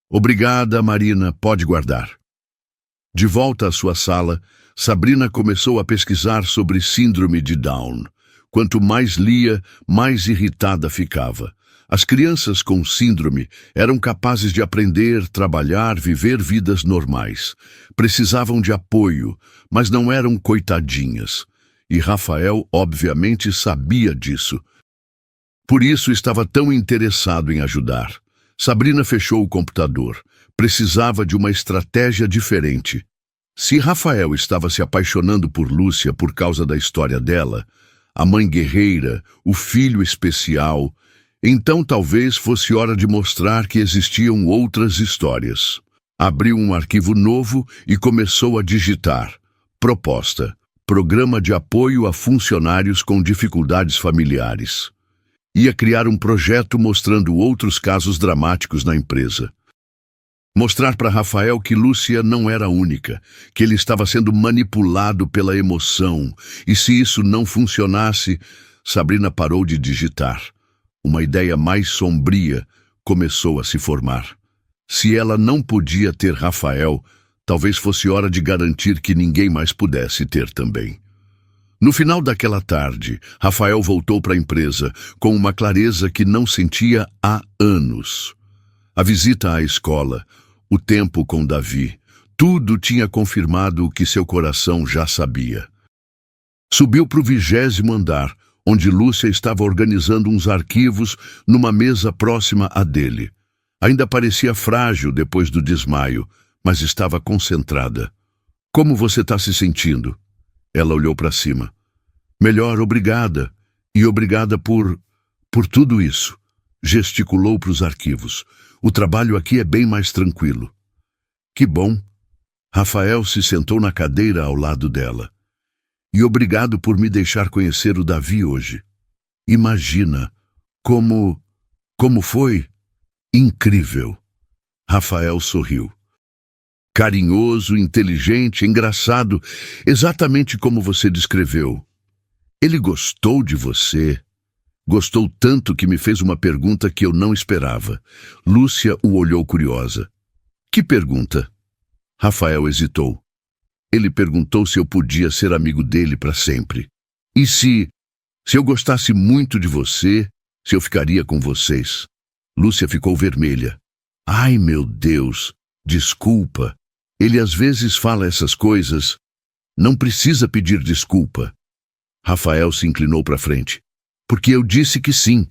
Obrigada, Marina. Pode guardar. De volta à sua sala, Sabrina começou a pesquisar sobre síndrome de Down. Quanto mais lia, mais irritada ficava. As crianças com síndrome eram capazes de aprender, trabalhar, viver vidas normais. Precisavam de apoio, mas não eram coitadinhas. E Rafael, obviamente, sabia disso. Por isso estava tão interessado em ajudar. Sabrina fechou o computador. Precisava de uma estratégia diferente. Se Rafael estava se apaixonando por Lúcia por causa da história dela, a mãe guerreira, o filho especial, então talvez fosse hora de mostrar que existiam outras histórias. Abriu um arquivo novo e começou a digitar. Proposta: Programa de apoio a funcionários com dificuldades familiares. Ia criar um projeto mostrando outros casos dramáticos na empresa. Mostrar para Rafael que Lúcia não era a única, que ele estava sendo manipulado pela emoção, e se isso não funcionasse, Sabrina parou de digitar. Uma ideia mais sombria começou a se formar. Se ela não podia ter Rafael, talvez fosse hora de garantir que ninguém mais pudesse ter também. No final daquela tarde, Rafael voltou para a empresa com uma clareza que não sentia há anos. A visita à escola, o tempo com Davi, tudo tinha confirmado o que seu coração já sabia. Subiu para o 20º andar, onde Lúcia estava organizando uns arquivos numa mesa próxima à dele. Ainda parecia frágil depois do desmaio, mas estava concentrada. Como você está se sentindo? Ela olhou para cima. Melhor, obrigada. E obrigada por tudo isso. Gesticulou para os arquivos. O trabalho aqui é bem mais tranquilo. Que bom. Rafael se sentou na cadeira ao lado dela. E obrigado por me deixar conhecer o Davi hoje. Imagina, como foi? Incrível. Rafael sorriu. Carinhoso, inteligente, engraçado, exatamente como você descreveu. Ele gostou de você. Gostou tanto que me fez uma pergunta que eu não esperava. Lúcia o olhou curiosa. Que pergunta? Rafael hesitou. Ele perguntou se eu podia ser amigo dele para sempre. E se eu gostasse muito de você, se eu ficaria com vocês? Lúcia ficou vermelha. Ai, meu Deus, desculpa. Ele às vezes fala essas coisas. Não precisa pedir desculpa. Rafael se inclinou para frente. Porque eu disse que sim.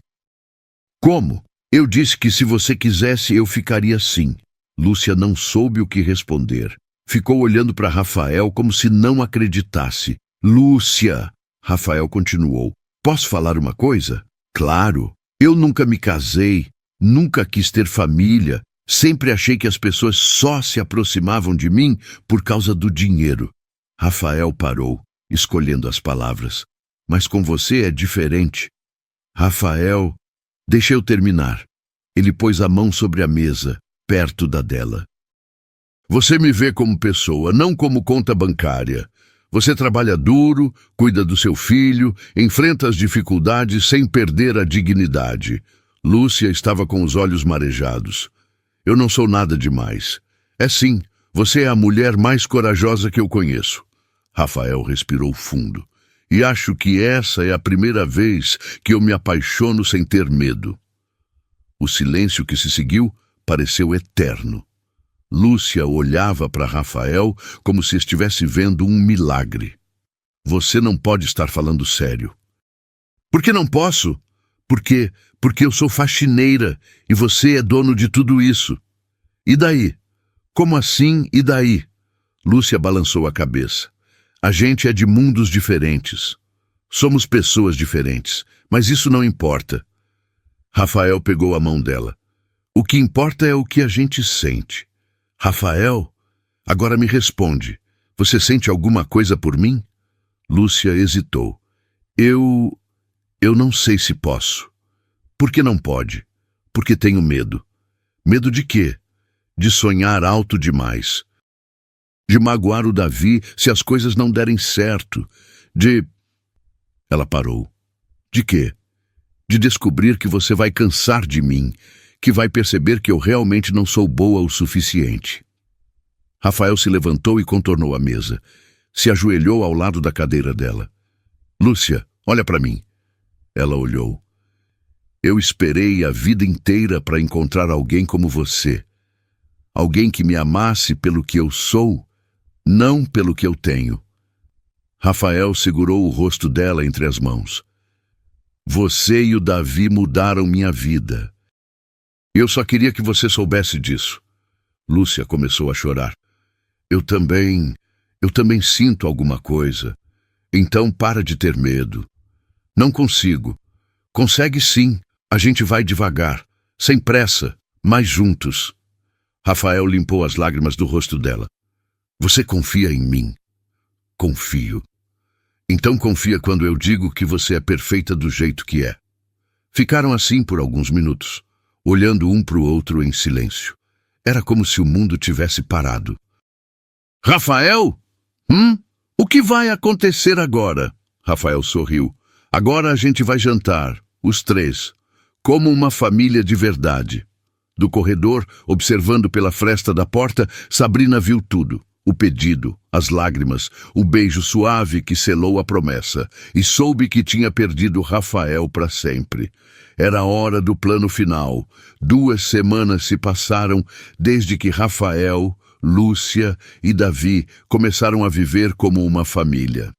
Como? Eu disse que se você quisesse, eu ficaria sim. Lúcia não soube o que responder. Ficou olhando para Rafael como se não acreditasse. Lúcia! Rafael continuou. Posso falar uma coisa? Claro. Eu nunca me casei, nunca quis ter família. Sempre achei que as pessoas só se aproximavam de mim por causa do dinheiro. Rafael parou, escolhendo as palavras. Mas com você é diferente. Rafael, deixa eu terminar. Ele pôs a mão sobre a mesa, perto da dela. Você me vê como pessoa, não como conta bancária. Você trabalha duro, cuida do seu filho, enfrenta as dificuldades sem perder a dignidade. Lúcia estava com os olhos marejados. Eu não sou nada demais. É sim, você é a mulher mais corajosa que eu conheço. Rafael respirou fundo. E acho que essa é a primeira vez que eu me apaixono sem ter medo. O silêncio que se seguiu pareceu eterno. Lúcia olhava para Rafael como se estivesse vendo um milagre. Você não pode estar falando sério. Por que não posso? Porque eu sou faxineira e você é dono de tudo isso. E daí? Como assim, e daí? Lúcia balançou a cabeça. A gente é de mundos diferentes. Somos pessoas diferentes, mas isso não importa. Rafael pegou a mão dela. O que importa é o que a gente sente. Rafael, agora me responde. Você sente alguma coisa por mim? Lúcia hesitou. Eu não sei se posso. Por que não pode? Porque tenho medo. Medo de quê? De sonhar alto demais. De magoar o Davi se as coisas não derem certo. Ela parou. De quê? De descobrir que você vai cansar de mim, que vai perceber que eu realmente não sou boa o suficiente. Rafael se levantou e contornou a mesa. Se ajoelhou ao lado da cadeira dela. Lúcia, olha para mim. Ela olhou. Eu esperei a vida inteira para encontrar alguém como você. Alguém que me amasse pelo que eu sou, não pelo que eu tenho. Rafael segurou o rosto dela entre as mãos. Você e o Davi mudaram minha vida. Eu só queria que você soubesse disso. Lúcia começou a chorar. Eu também sinto alguma coisa. Então para de ter medo. Não consigo. Consegue sim. A gente vai devagar, sem pressa, mas juntos. Rafael limpou as lágrimas do rosto dela. Você confia em mim? Confio. Então confia quando eu digo que você é perfeita do jeito que é. Ficaram assim por alguns minutos, olhando um para o outro em silêncio. Era como se o mundo tivesse parado. Rafael? O que vai acontecer agora? Rafael sorriu. Agora a gente vai jantar, os três, como uma família de verdade. Do corredor, observando pela fresta da porta, Sabrina viu tudo. O pedido, as lágrimas, o beijo suave que selou a promessa, e soube que tinha perdido Rafael para sempre. Era a hora do plano final. 2 semanas se passaram desde que Rafael, Lúcia e Davi começaram a viver como uma família.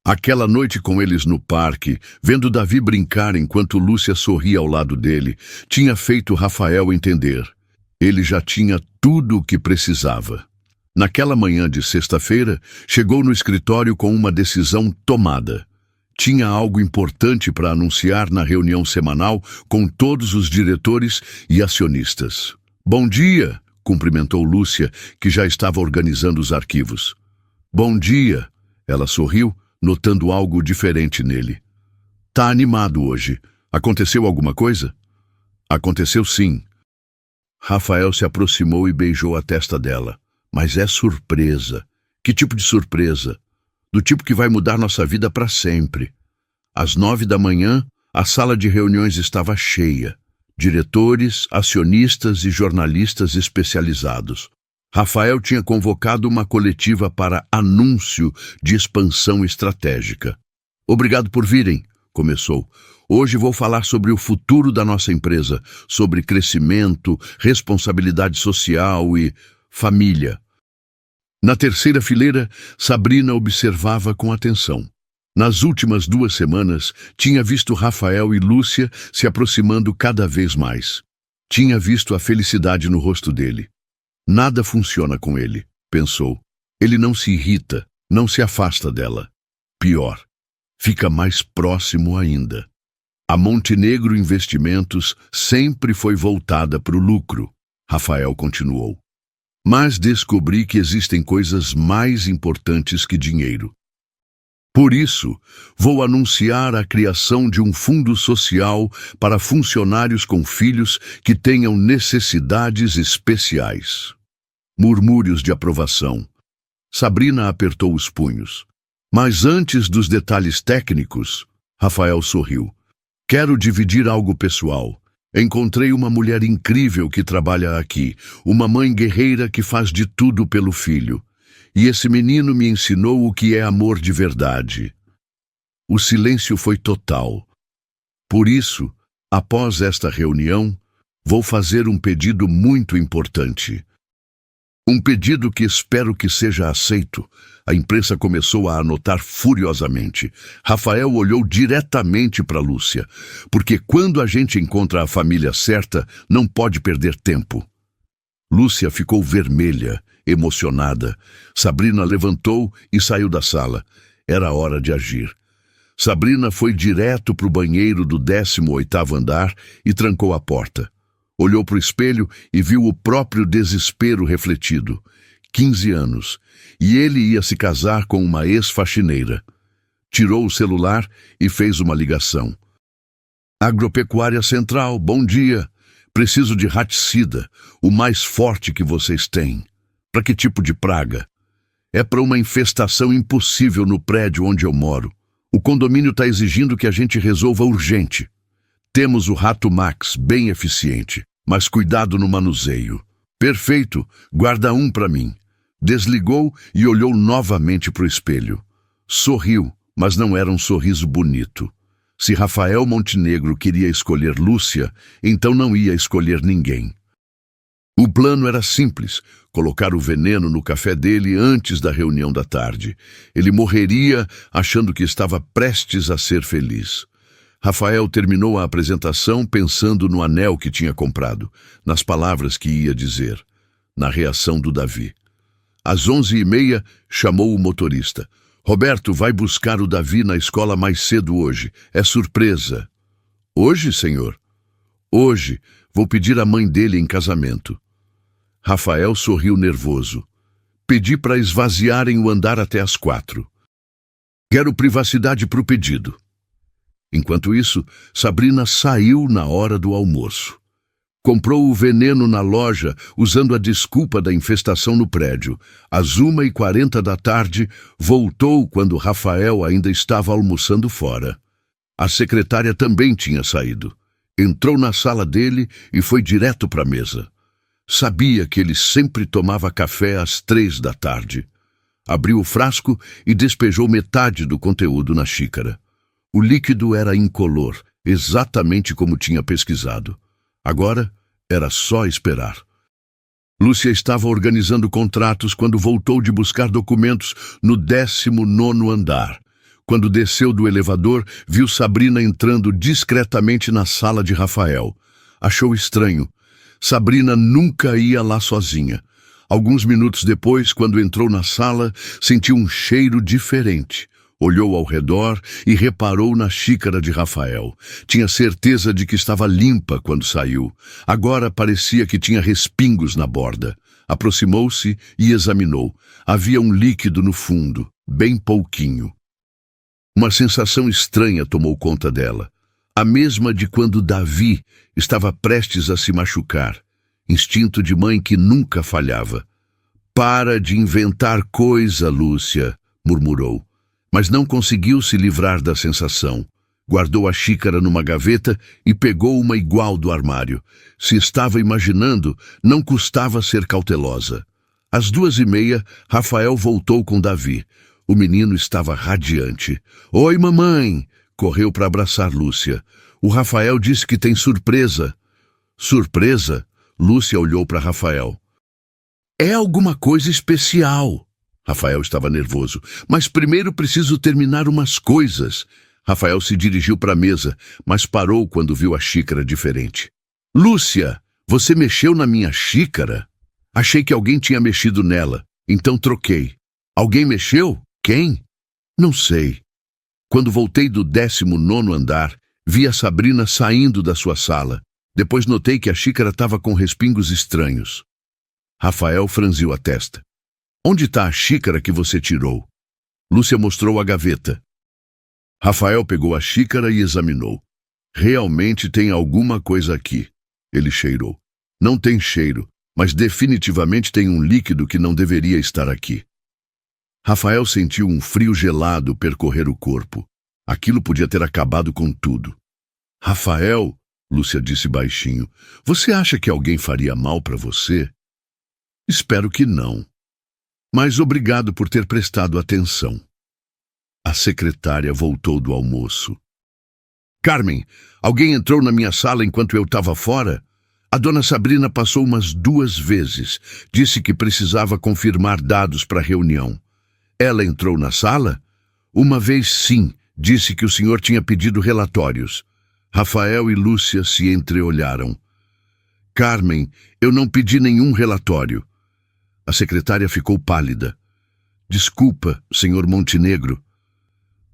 Aquela noite com eles no parque, vendo Davi brincar enquanto Lúcia sorria ao lado dele, tinha feito Rafael entender. Ele já tinha tudo o que precisava. Naquela manhã de sexta-feira, chegou no escritório com uma decisão tomada. Tinha algo importante para anunciar na reunião semanal com todos os diretores e acionistas. Bom dia, cumprimentou Lúcia, que já estava organizando os arquivos. Bom dia, ela sorriu, notando algo diferente nele. Tá animado hoje. Aconteceu alguma coisa? Aconteceu sim. Rafael se aproximou e beijou a testa dela. Mas é surpresa. Que tipo de surpresa? Do tipo que vai mudar nossa vida para sempre. Às 9 da manhã, a sala de reuniões estava cheia. Diretores, acionistas e jornalistas especializados. Rafael tinha convocado uma coletiva para anúncio de expansão estratégica. Obrigado por virem, começou. Hoje vou falar sobre o futuro da nossa empresa, sobre crescimento, responsabilidade social e família. Na terceira fileira, Sabrina observava com atenção. Nas últimas 2 semanas, tinha visto Rafael e Lúcia se aproximando cada vez mais. Tinha visto a felicidade no rosto dele. Nada funciona com ele, pensou. Ele não se irrita, não se afasta dela. Pior, fica mais próximo ainda. A Montenegro Investimentos sempre foi voltada para o lucro, Rafael continuou. Mas descobri que existem coisas mais importantes que dinheiro. Por isso, vou anunciar a criação de um fundo social para funcionários com filhos que tenham necessidades especiais. Murmúrios de aprovação. Sabrina apertou os punhos. Mas antes dos detalhes técnicos, Rafael sorriu. Quero dividir algo pessoal. Encontrei uma mulher incrível que trabalha aqui, uma mãe guerreira que faz de tudo pelo filho. E esse menino me ensinou o que é amor de verdade. O silêncio foi total. Por isso, após esta reunião, vou fazer um pedido muito importante. Um pedido que espero que seja aceito. A imprensa começou a anotar furiosamente. Rafael olhou diretamente para Lúcia, porque quando a gente encontra a família certa, não pode perder tempo. Lúcia ficou vermelha, emocionada. Sabrina levantou e saiu da sala. Era hora de agir. Sabrina foi direto para o banheiro do 18º andar e trancou a porta. Olhou para o espelho e viu o próprio desespero refletido. 15 anos, e ele ia se casar com uma ex-faxineira. Tirou o celular e fez uma ligação. Agropecuária Central, bom dia. Preciso de raticida, o mais forte que vocês têm. Para que tipo de praga? É para uma infestação impossível no prédio onde eu moro. O condomínio está exigindo que a gente resolva urgente. Temos o Rato Max, bem eficiente, mas cuidado no manuseio. Perfeito, guarda um para mim. Desligou e olhou novamente para o espelho. Sorriu, mas não era um sorriso bonito. Se Rafael Montenegro queria escolher Lúcia, então não ia escolher ninguém. O plano era simples, colocar o veneno no café dele antes da reunião da tarde. Ele morreria achando que estava prestes a ser feliz. Rafael terminou a apresentação pensando no anel que tinha comprado, nas palavras que ia dizer, na reação do Davi. Às 11h30, chamou o motorista. Roberto vai buscar o Davi na escola mais cedo hoje. É surpresa. Hoje, senhor? Hoje. Vou pedir a mãe dele em casamento. Rafael sorriu nervoso. Pedi para esvaziarem o andar até às 4. Quero privacidade para o pedido. Enquanto isso, Sabrina saiu na hora do almoço. Comprou o veneno na loja usando a desculpa da infestação no prédio. Às 1h40 da tarde, voltou quando Rafael ainda estava almoçando fora. A secretária também tinha saído. Entrou na sala dele e foi direto para a mesa. Sabia que ele sempre tomava café às 3 da tarde. Abriu o frasco e despejou metade do conteúdo na xícara. O líquido era incolor, exatamente como tinha pesquisado. Agora, era só esperar. Lúcia estava organizando contratos quando voltou de buscar documentos no 19º andar. Quando desceu do elevador, viu Sabrina entrando discretamente na sala de Rafael. Achou estranho. Sabrina nunca ia lá sozinha. Alguns minutos depois, quando entrou na sala, sentiu um cheiro diferente. Olhou ao redor e reparou na xícara de Rafael. Tinha certeza de que estava limpa quando saiu. Agora parecia que tinha respingos na borda. Aproximou-se e examinou. Havia um líquido no fundo, bem pouquinho. Uma sensação estranha tomou conta dela. A mesma de quando Davi estava prestes a se machucar. Instinto de mãe que nunca falhava. Para de inventar coisa, Lúcia, murmurou. Mas não conseguiu se livrar da sensação. Guardou a xícara numa gaveta e pegou uma igual do armário. Se estava imaginando, não custava ser cautelosa. Às 2h30, Rafael voltou com Davi. O menino estava radiante. Oi, mamãe! Correu para abraçar Lúcia. O Rafael disse que tem surpresa. Surpresa? Lúcia olhou para Rafael. É alguma coisa especial. Rafael estava nervoso. Mas primeiro preciso terminar umas coisas. Rafael se dirigiu para a mesa, mas parou quando viu a xícara diferente. Lúcia, você mexeu na minha xícara? Achei que alguém tinha mexido nela, então troquei. Alguém mexeu? Quem? Não sei. Quando voltei do 19º andar, vi a Sabrina saindo da sua sala. Depois notei que a xícara estava com respingos estranhos. Rafael franziu a testa. Onde está a xícara que você tirou? Lúcia mostrou a gaveta. Rafael pegou a xícara e examinou. Realmente tem alguma coisa aqui. Ele cheirou. Não tem cheiro, mas definitivamente tem um líquido que não deveria estar aqui. Rafael sentiu um frio gelado percorrer o corpo. Aquilo podia ter acabado com tudo. Rafael, Lúcia disse baixinho, você acha que alguém faria mal para você? Espero que não. Mas obrigado por ter prestado atenção. A secretária voltou do almoço. Carmen, alguém entrou na minha sala enquanto eu estava fora? A dona Sabrina passou umas 2 vezes. Disse que precisava confirmar dados para a reunião. Ela entrou na sala? Uma vez sim, disse que o senhor tinha pedido relatórios. Rafael e Lúcia se entreolharam. Carmen, eu não pedi nenhum relatório. A secretária ficou pálida. Desculpa, senhor Montenegro.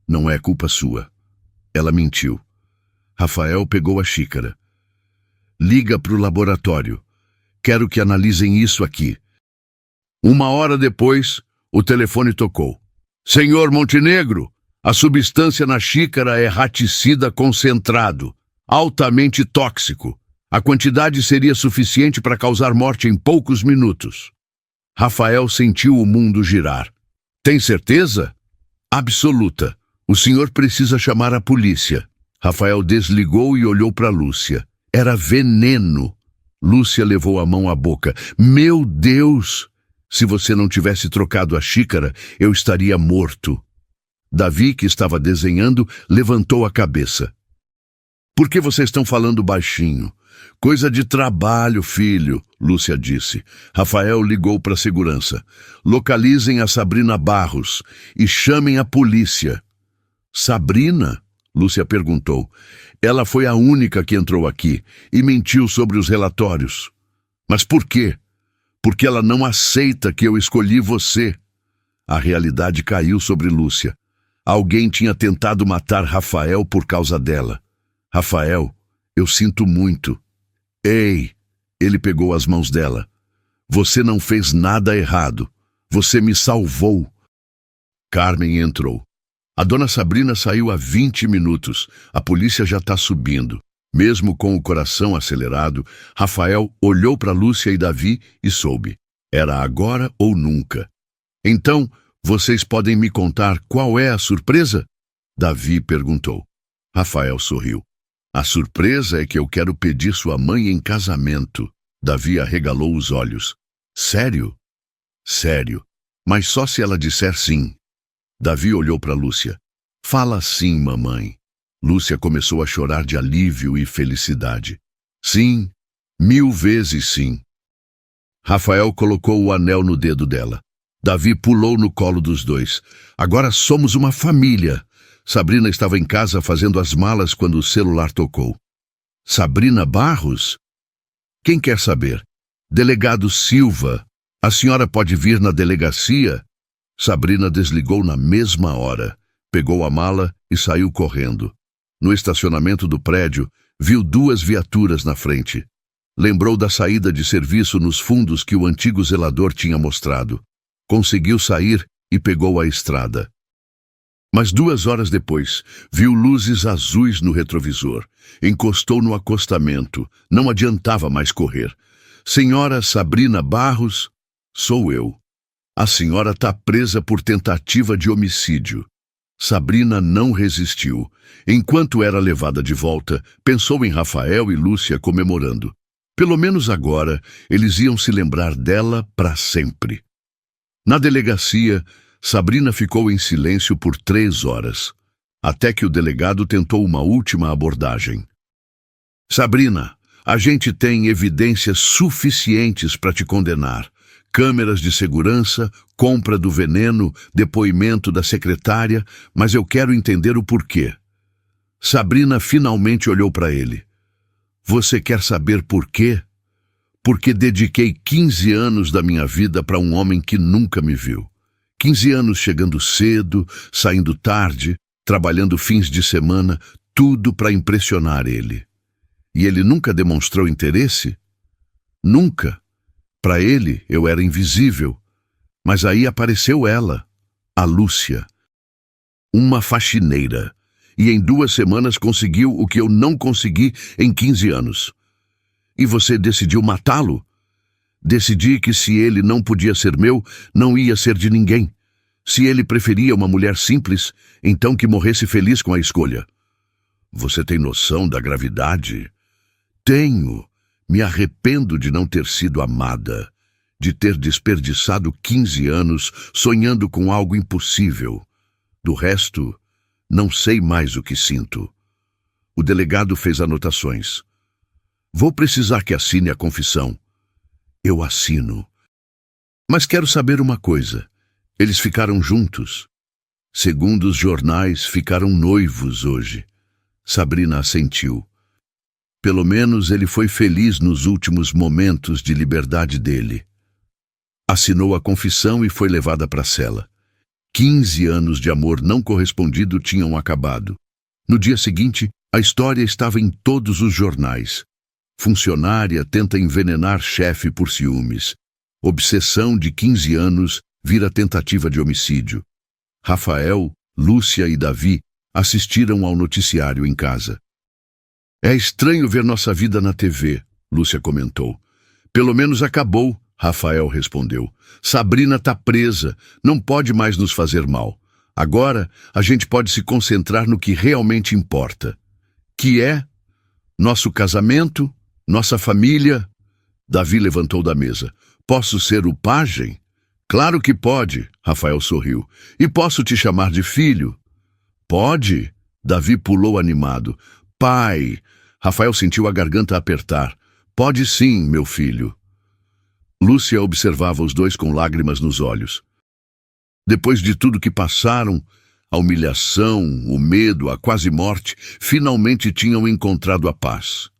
Não é culpa sua. Ela mentiu. Rafael pegou a xícara. Liga para o laboratório. Quero que analisem isso aqui. 1 hora depois, o telefone tocou. Senhor Montenegro, a substância na xícara é raticida concentrado, altamente tóxico. A quantidade seria suficiente para causar morte em poucos minutos. Rafael sentiu o mundo girar. Tem certeza? Absoluta. O senhor precisa chamar a polícia. Rafael desligou e olhou para Lúcia. Era veneno. Lúcia levou a mão à boca. Meu Deus! Se você não tivesse trocado a xícara, eu estaria morto. Davi, que estava desenhando, levantou a cabeça. Por que vocês estão falando baixinho? Coisa de trabalho, filho, Lúcia disse. Rafael ligou para a segurança. Localizem a Sabrina Barros e chamem a polícia. Sabrina? Lúcia perguntou. Ela foi a única que entrou aqui e mentiu sobre os relatórios. Mas por quê? Porque ela não aceita que eu escolhi você. A realidade caiu sobre Lúcia. Alguém tinha tentado matar Rafael por causa dela. Rafael, eu sinto muito. Ei, ele pegou as mãos dela. Você não fez nada errado. Você me salvou. Carmen entrou. A dona Sabrina saiu há 20 minutos. A polícia já está subindo. Mesmo com o coração acelerado, Rafael olhou para Lúcia e Davi e soube. Era agora ou nunca. Então, vocês podem me contar qual é a surpresa? Davi perguntou. Rafael sorriu. A surpresa é que eu quero pedir sua mãe em casamento. Davi arregalou os olhos. Sério? Sério. Mas só se ela disser sim. Davi olhou para Lúcia. Fala sim, mamãe. Lúcia começou a chorar de alívio e felicidade. Sim, 1000 vezes sim. Rafael colocou o anel no dedo dela. Davi pulou no colo dos dois. Agora somos uma família. Sabrina estava em casa fazendo as malas quando o celular tocou. Sabrina Barros? Quem quer saber? Delegado Silva. A senhora pode vir na delegacia? Sabrina desligou na mesma hora, pegou a mala e saiu correndo. No estacionamento do prédio, viu 2 viaturas na frente. Lembrou da saída de serviço nos fundos que o antigo zelador tinha mostrado. Conseguiu sair e pegou a estrada. Mas 2 horas depois, viu luzes azuis no retrovisor. Encostou no acostamento. Não adiantava mais correr. Senhora Sabrina Barros, sou eu. A senhora está presa por tentativa de homicídio. Sabrina não resistiu. Enquanto era levada de volta, pensou em Rafael e Lúcia comemorando. Pelo menos agora, eles iam se lembrar dela para sempre. Na delegacia, Sabrina ficou em silêncio por 3 horas, até que o delegado tentou uma última abordagem. Sabrina, a gente tem evidências suficientes para te condenar. Câmeras de segurança, compra do veneno, depoimento da secretária, mas eu quero entender o porquê. Sabrina finalmente olhou para ele. Você quer saber por quê? Porque dediquei 15 anos da minha vida para um homem que nunca me viu. 15 anos chegando cedo, saindo tarde, trabalhando fins de semana, tudo para impressionar ele. E ele nunca demonstrou interesse? Nunca. Para ele, eu era invisível. Mas aí apareceu ela, a Lúcia. Uma faxineira. E em 2 semanas conseguiu o que eu não consegui em 15 anos. E você decidiu matá-lo? Decidi que se ele não podia ser meu, não ia ser de ninguém. Se ele preferia uma mulher simples, então que morresse feliz com a escolha. Você tem noção da gravidade? Tenho. Me arrependo de não ter sido amada, de ter desperdiçado 15 anos sonhando com algo impossível. Do resto, não sei mais o que sinto. O delegado fez anotações. Vou precisar que assine a confissão. Eu assino. Mas quero saber uma coisa. Eles ficaram juntos. Segundo os jornais, ficaram noivos hoje. Sabrina assentiu. Pelo menos ele foi feliz nos últimos momentos de liberdade dele. Assinou a confissão e foi levada para a cela. 15 anos de amor não correspondido tinham acabado. No dia seguinte, a história estava em todos os jornais. Funcionária tenta envenenar chefe por ciúmes. Obsessão de 15 anos vira tentativa de homicídio. Rafael, Lúcia e Davi assistiram ao noticiário em casa. É estranho ver nossa vida na TV, Lúcia comentou. Pelo menos acabou, Rafael respondeu. Sabrina está presa, não pode mais nos fazer mal. Agora a gente pode se concentrar no que realmente importa. Que é nosso casamento, nossa família. Davi levantou da mesa. Posso ser o pajem? Claro que pode, Rafael sorriu. E posso te chamar de filho? Pode? Davi pulou animado. Pai! Rafael sentiu a garganta apertar. Pode sim, meu filho. Lúcia observava os dois com lágrimas nos olhos. Depois de tudo que passaram, a humilhação, o medo, a quase morte, finalmente tinham encontrado a paz.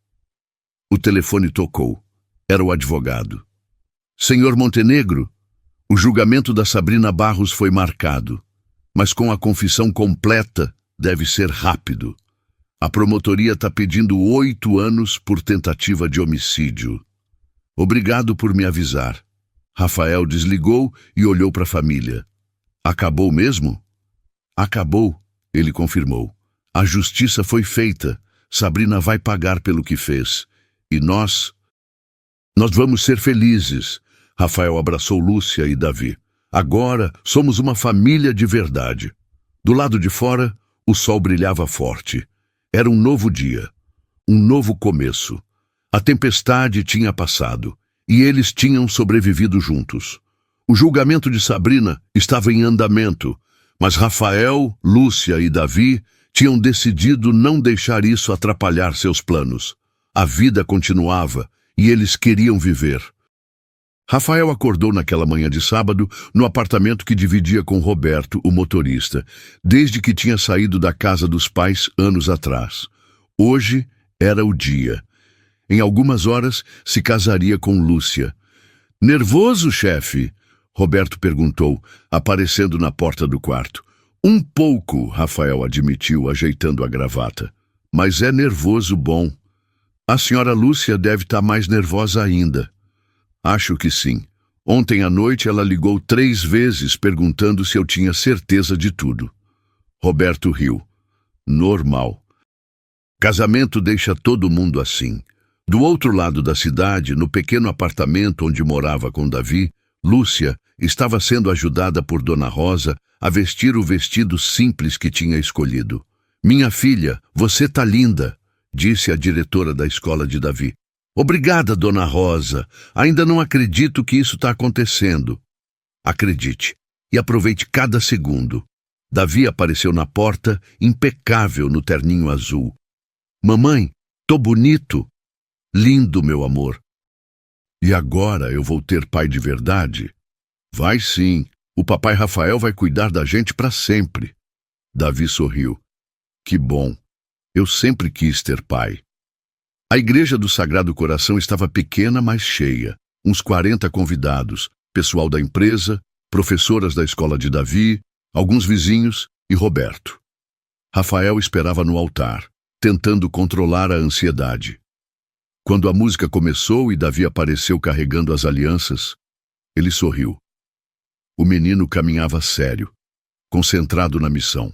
O telefone tocou. Era o advogado. Senhor Montenegro, o julgamento da Sabrina Barros foi marcado, mas com a confissão completa deve ser rápido. A promotoria está pedindo 8 anos por tentativa de homicídio. Obrigado por me avisar. Rafael desligou e olhou para a família. Acabou mesmo? Acabou, ele confirmou. A justiça foi feita. Sabrina vai pagar pelo que fez. E nós vamos ser felizes. Rafael abraçou Lúcia e Davi. Agora somos uma família de verdade. Do lado de fora, o sol brilhava forte. Era um novo dia, um novo começo. A tempestade tinha passado e eles tinham sobrevivido juntos. O julgamento de Sabrina estava em andamento, mas Rafael, Lúcia e Davi tinham decidido não deixar isso atrapalhar seus planos. A vida continuava e eles queriam viver. Rafael acordou naquela manhã de sábado no apartamento que dividia com Roberto, o motorista, desde que tinha saído da casa dos pais anos atrás. Hoje era o dia. Em algumas horas se casaria com Lúcia. Nervoso, chefe? Roberto perguntou, aparecendo na porta do quarto. Um pouco, Rafael admitiu, ajeitando a gravata. Mas é nervoso bom. A senhora Lúcia deve estar mais nervosa ainda. Acho que sim. Ontem à noite ela ligou 3 vezes perguntando se eu tinha certeza de tudo. Roberto riu. Normal. Casamento deixa todo mundo assim. Do outro lado da cidade, no pequeno apartamento onde morava com Davi, Lúcia estava sendo ajudada por Dona Rosa a vestir o vestido simples que tinha escolhido. Minha filha, você tá linda, disse a diretora da escola de Davi. Obrigada, Dona Rosa. Ainda não acredito que isso está acontecendo. Acredite e aproveite cada segundo. Davi apareceu na porta, impecável no terninho azul. Mamãe, tô bonito. Lindo, meu amor. E agora eu vou ter pai de verdade? Vai sim. O papai Rafael vai cuidar da gente para sempre. Davi sorriu. Que bom. Eu sempre quis ter pai. A igreja do Sagrado Coração estava pequena, mas cheia. Uns 40 convidados, pessoal da empresa, professoras da escola de Davi, alguns vizinhos e Roberto. Rafael esperava no altar, tentando controlar a ansiedade. Quando a música começou e Davi apareceu carregando as alianças, ele sorriu. O menino caminhava sério, concentrado na missão.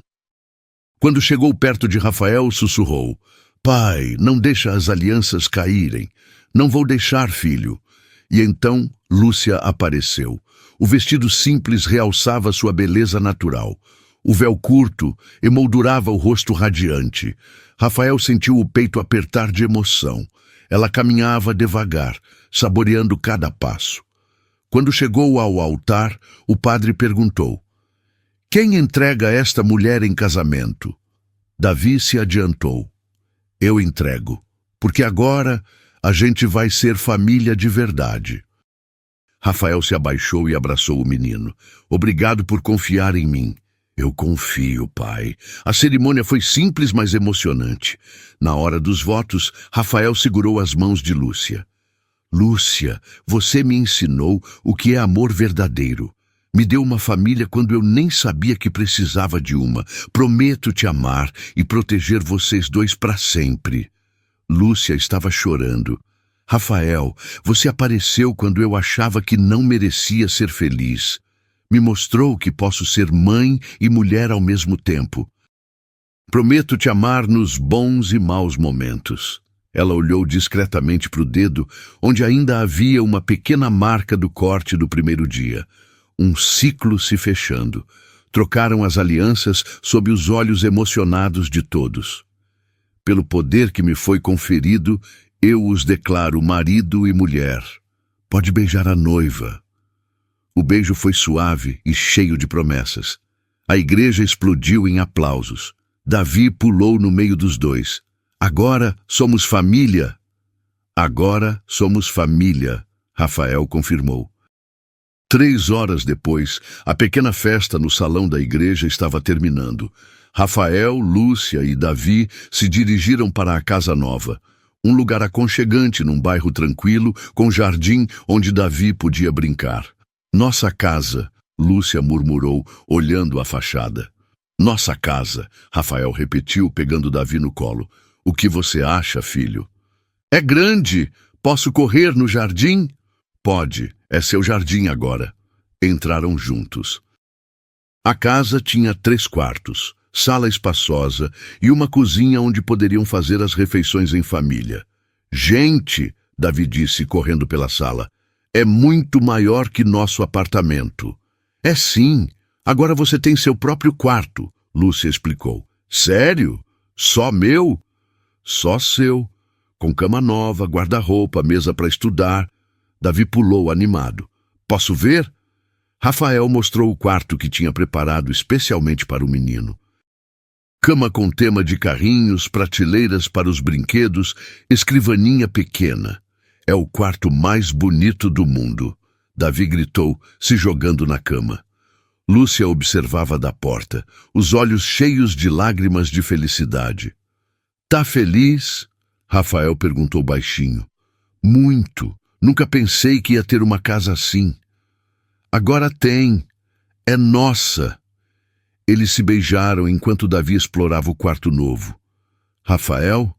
Quando chegou perto de Rafael, sussurrou. Pai, não deixa as alianças caírem. Não vou deixar, filho. E então Lúcia apareceu. O vestido simples realçava sua beleza natural. O véu curto emoldurava o rosto radiante. Rafael sentiu o peito apertar de emoção. Ela caminhava devagar, saboreando cada passo. Quando chegou ao altar, o padre perguntou: "Quem entrega esta mulher em casamento?" Davi se adiantou: "Eu entrego, porque agora a gente vai ser família de verdade." Rafael se abaixou e abraçou o menino. "Obrigado por confiar em mim." "Eu confio, pai." A cerimônia foi simples, mas emocionante. Na hora dos votos, Rafael segurou as mãos de Lúcia. "Lúcia, você me ensinou o que é amor verdadeiro. Me deu uma família quando eu nem sabia que precisava de uma. Prometo te amar e proteger vocês dois para sempre." Lúcia estava chorando. "Rafael, você apareceu quando eu achava que não merecia ser feliz. Me mostrou que posso ser mãe e mulher ao mesmo tempo. Prometo te amar nos bons e maus momentos." Ela olhou discretamente para o dedo, onde ainda havia uma pequena marca do corte do primeiro dia. Um ciclo se fechando. Trocaram as alianças sob os olhos emocionados de todos. "Pelo poder que me foi conferido, eu os declaro marido e mulher. Pode beijar a noiva." O beijo foi suave e cheio de promessas. A igreja explodiu em aplausos. Davi pulou no meio dos dois. "Agora somos família." "Agora somos família", Rafael confirmou. 3 horas depois, a pequena festa no salão da igreja estava terminando. Rafael, Lúcia e Davi se dirigiram para a casa nova. Um lugar aconchegante num bairro tranquilo, com jardim onde Davi podia brincar. "Nossa casa", Lúcia murmurou, olhando a fachada. "Nossa casa", Rafael repetiu, pegando Davi no colo. "O que você acha, filho?" "É grande. Posso correr no jardim?" "Pode. É seu jardim agora." Entraram juntos. A casa tinha 3 quartos, sala espaçosa e uma cozinha onde poderiam fazer as refeições em família. "Gente", Davi disse, correndo pela sala, "é muito maior que nosso apartamento." "É sim. Agora você tem seu próprio quarto", Lúcia explicou. "Sério? Só meu?" "Só seu. Com cama nova, guarda-roupa, mesa para estudar." Davi pulou animado. "Posso ver?" Rafael mostrou o quarto que tinha preparado especialmente para o menino. Cama com tema de carrinhos, prateleiras para os brinquedos, escrivaninha pequena. "É o quarto mais bonito do mundo", Davi gritou, se jogando na cama. Lúcia observava da porta, os olhos cheios de lágrimas de felicidade. "Tá feliz?" Rafael perguntou baixinho. "Muito. Nunca pensei que ia ter uma casa assim." "Agora tem. É nossa." Eles se beijaram enquanto Davi explorava o quarto novo. "Rafael?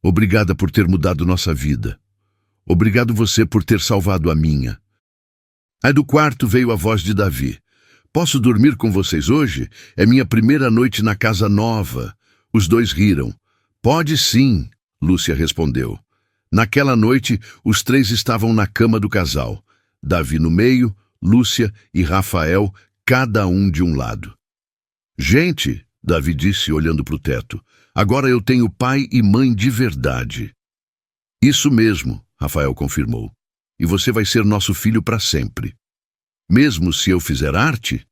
Obrigada por ter mudado nossa vida. Obrigado você por ter salvado a minha." Aí do quarto veio a voz de Davi. "Posso dormir com vocês hoje? É minha primeira noite na casa nova." Os dois riram. "Pode sim", Lúcia respondeu. Naquela noite, os 3 estavam na cama do casal. Davi no meio, Lúcia e Rafael, cada um de um lado. "Gente", Davi disse olhando para o teto, "agora eu tenho pai e mãe de verdade." "Isso mesmo", Rafael confirmou. "E você vai ser nosso filho para sempre." "Mesmo se eu fizer arte?"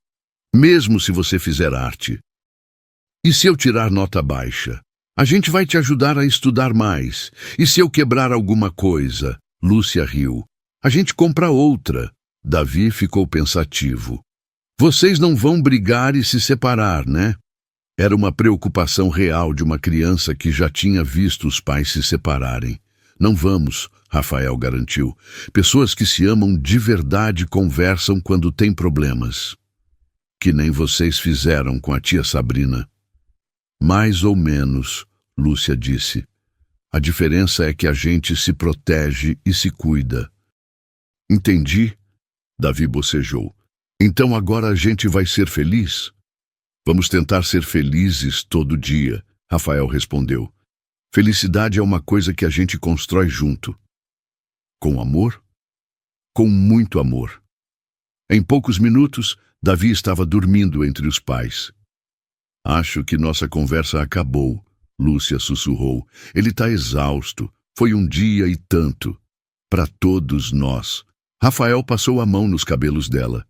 "Mesmo se você fizer arte." "E se eu tirar nota baixa?" "A gente vai te ajudar a estudar mais." "E se eu quebrar alguma coisa?" Lúcia riu. "A gente compra outra." Davi ficou pensativo. "Vocês não vão brigar e se separar, né?" Era uma preocupação real de uma criança que já tinha visto os pais se separarem. "Não vamos", Rafael garantiu. "Pessoas que se amam de verdade conversam quando têm problemas." "Que nem vocês fizeram com a tia Sabrina." "Mais ou menos", Lúcia disse. "A diferença é que a gente se protege e se cuida." "Entendi", Davi bocejou. "Então agora a gente vai ser feliz?" "Vamos tentar ser felizes todo dia", Rafael respondeu. "Felicidade é uma coisa que a gente constrói junto." "Com amor?" com muito amor. Em poucos minutos, Davi estava dormindo entre os pais. Acho que nossa conversa acabou, Lúcia sussurrou. Ele está exausto. Foi um dia e tanto. Para todos nós. Rafael passou a mão nos cabelos dela.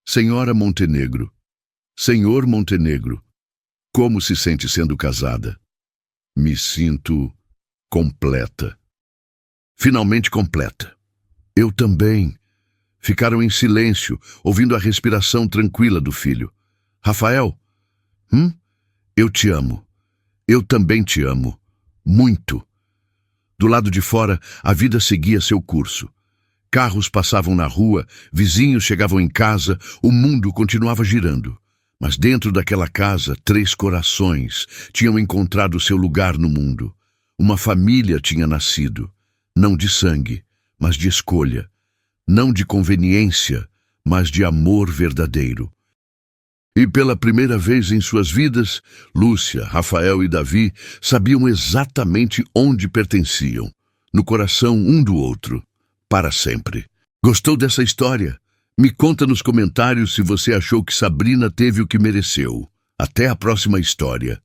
Senhora Montenegro. Senhor Montenegro. Como se sente sendo casada? Me sinto completa. Finalmente completa. Eu também. Ficaram em silêncio, ouvindo a respiração tranquila do filho. Rafael? Eu te amo. Eu também te amo. Muito. Do lado de fora, a vida seguia seu curso. Carros passavam na rua, vizinhos chegavam em casa, o mundo continuava girando. Mas dentro daquela casa, 3 corações tinham encontrado seu lugar no mundo. Uma família tinha nascido, não de sangue, mas de escolha. Não de conveniência, mas de amor verdadeiro. E pela primeira vez em suas vidas, Lúcia, Rafael e Davi sabiam exatamente onde pertenciam, no coração um do outro, para sempre. Gostou dessa história? Me conta nos comentários se você achou que Sabrina teve o que mereceu. Até a próxima história.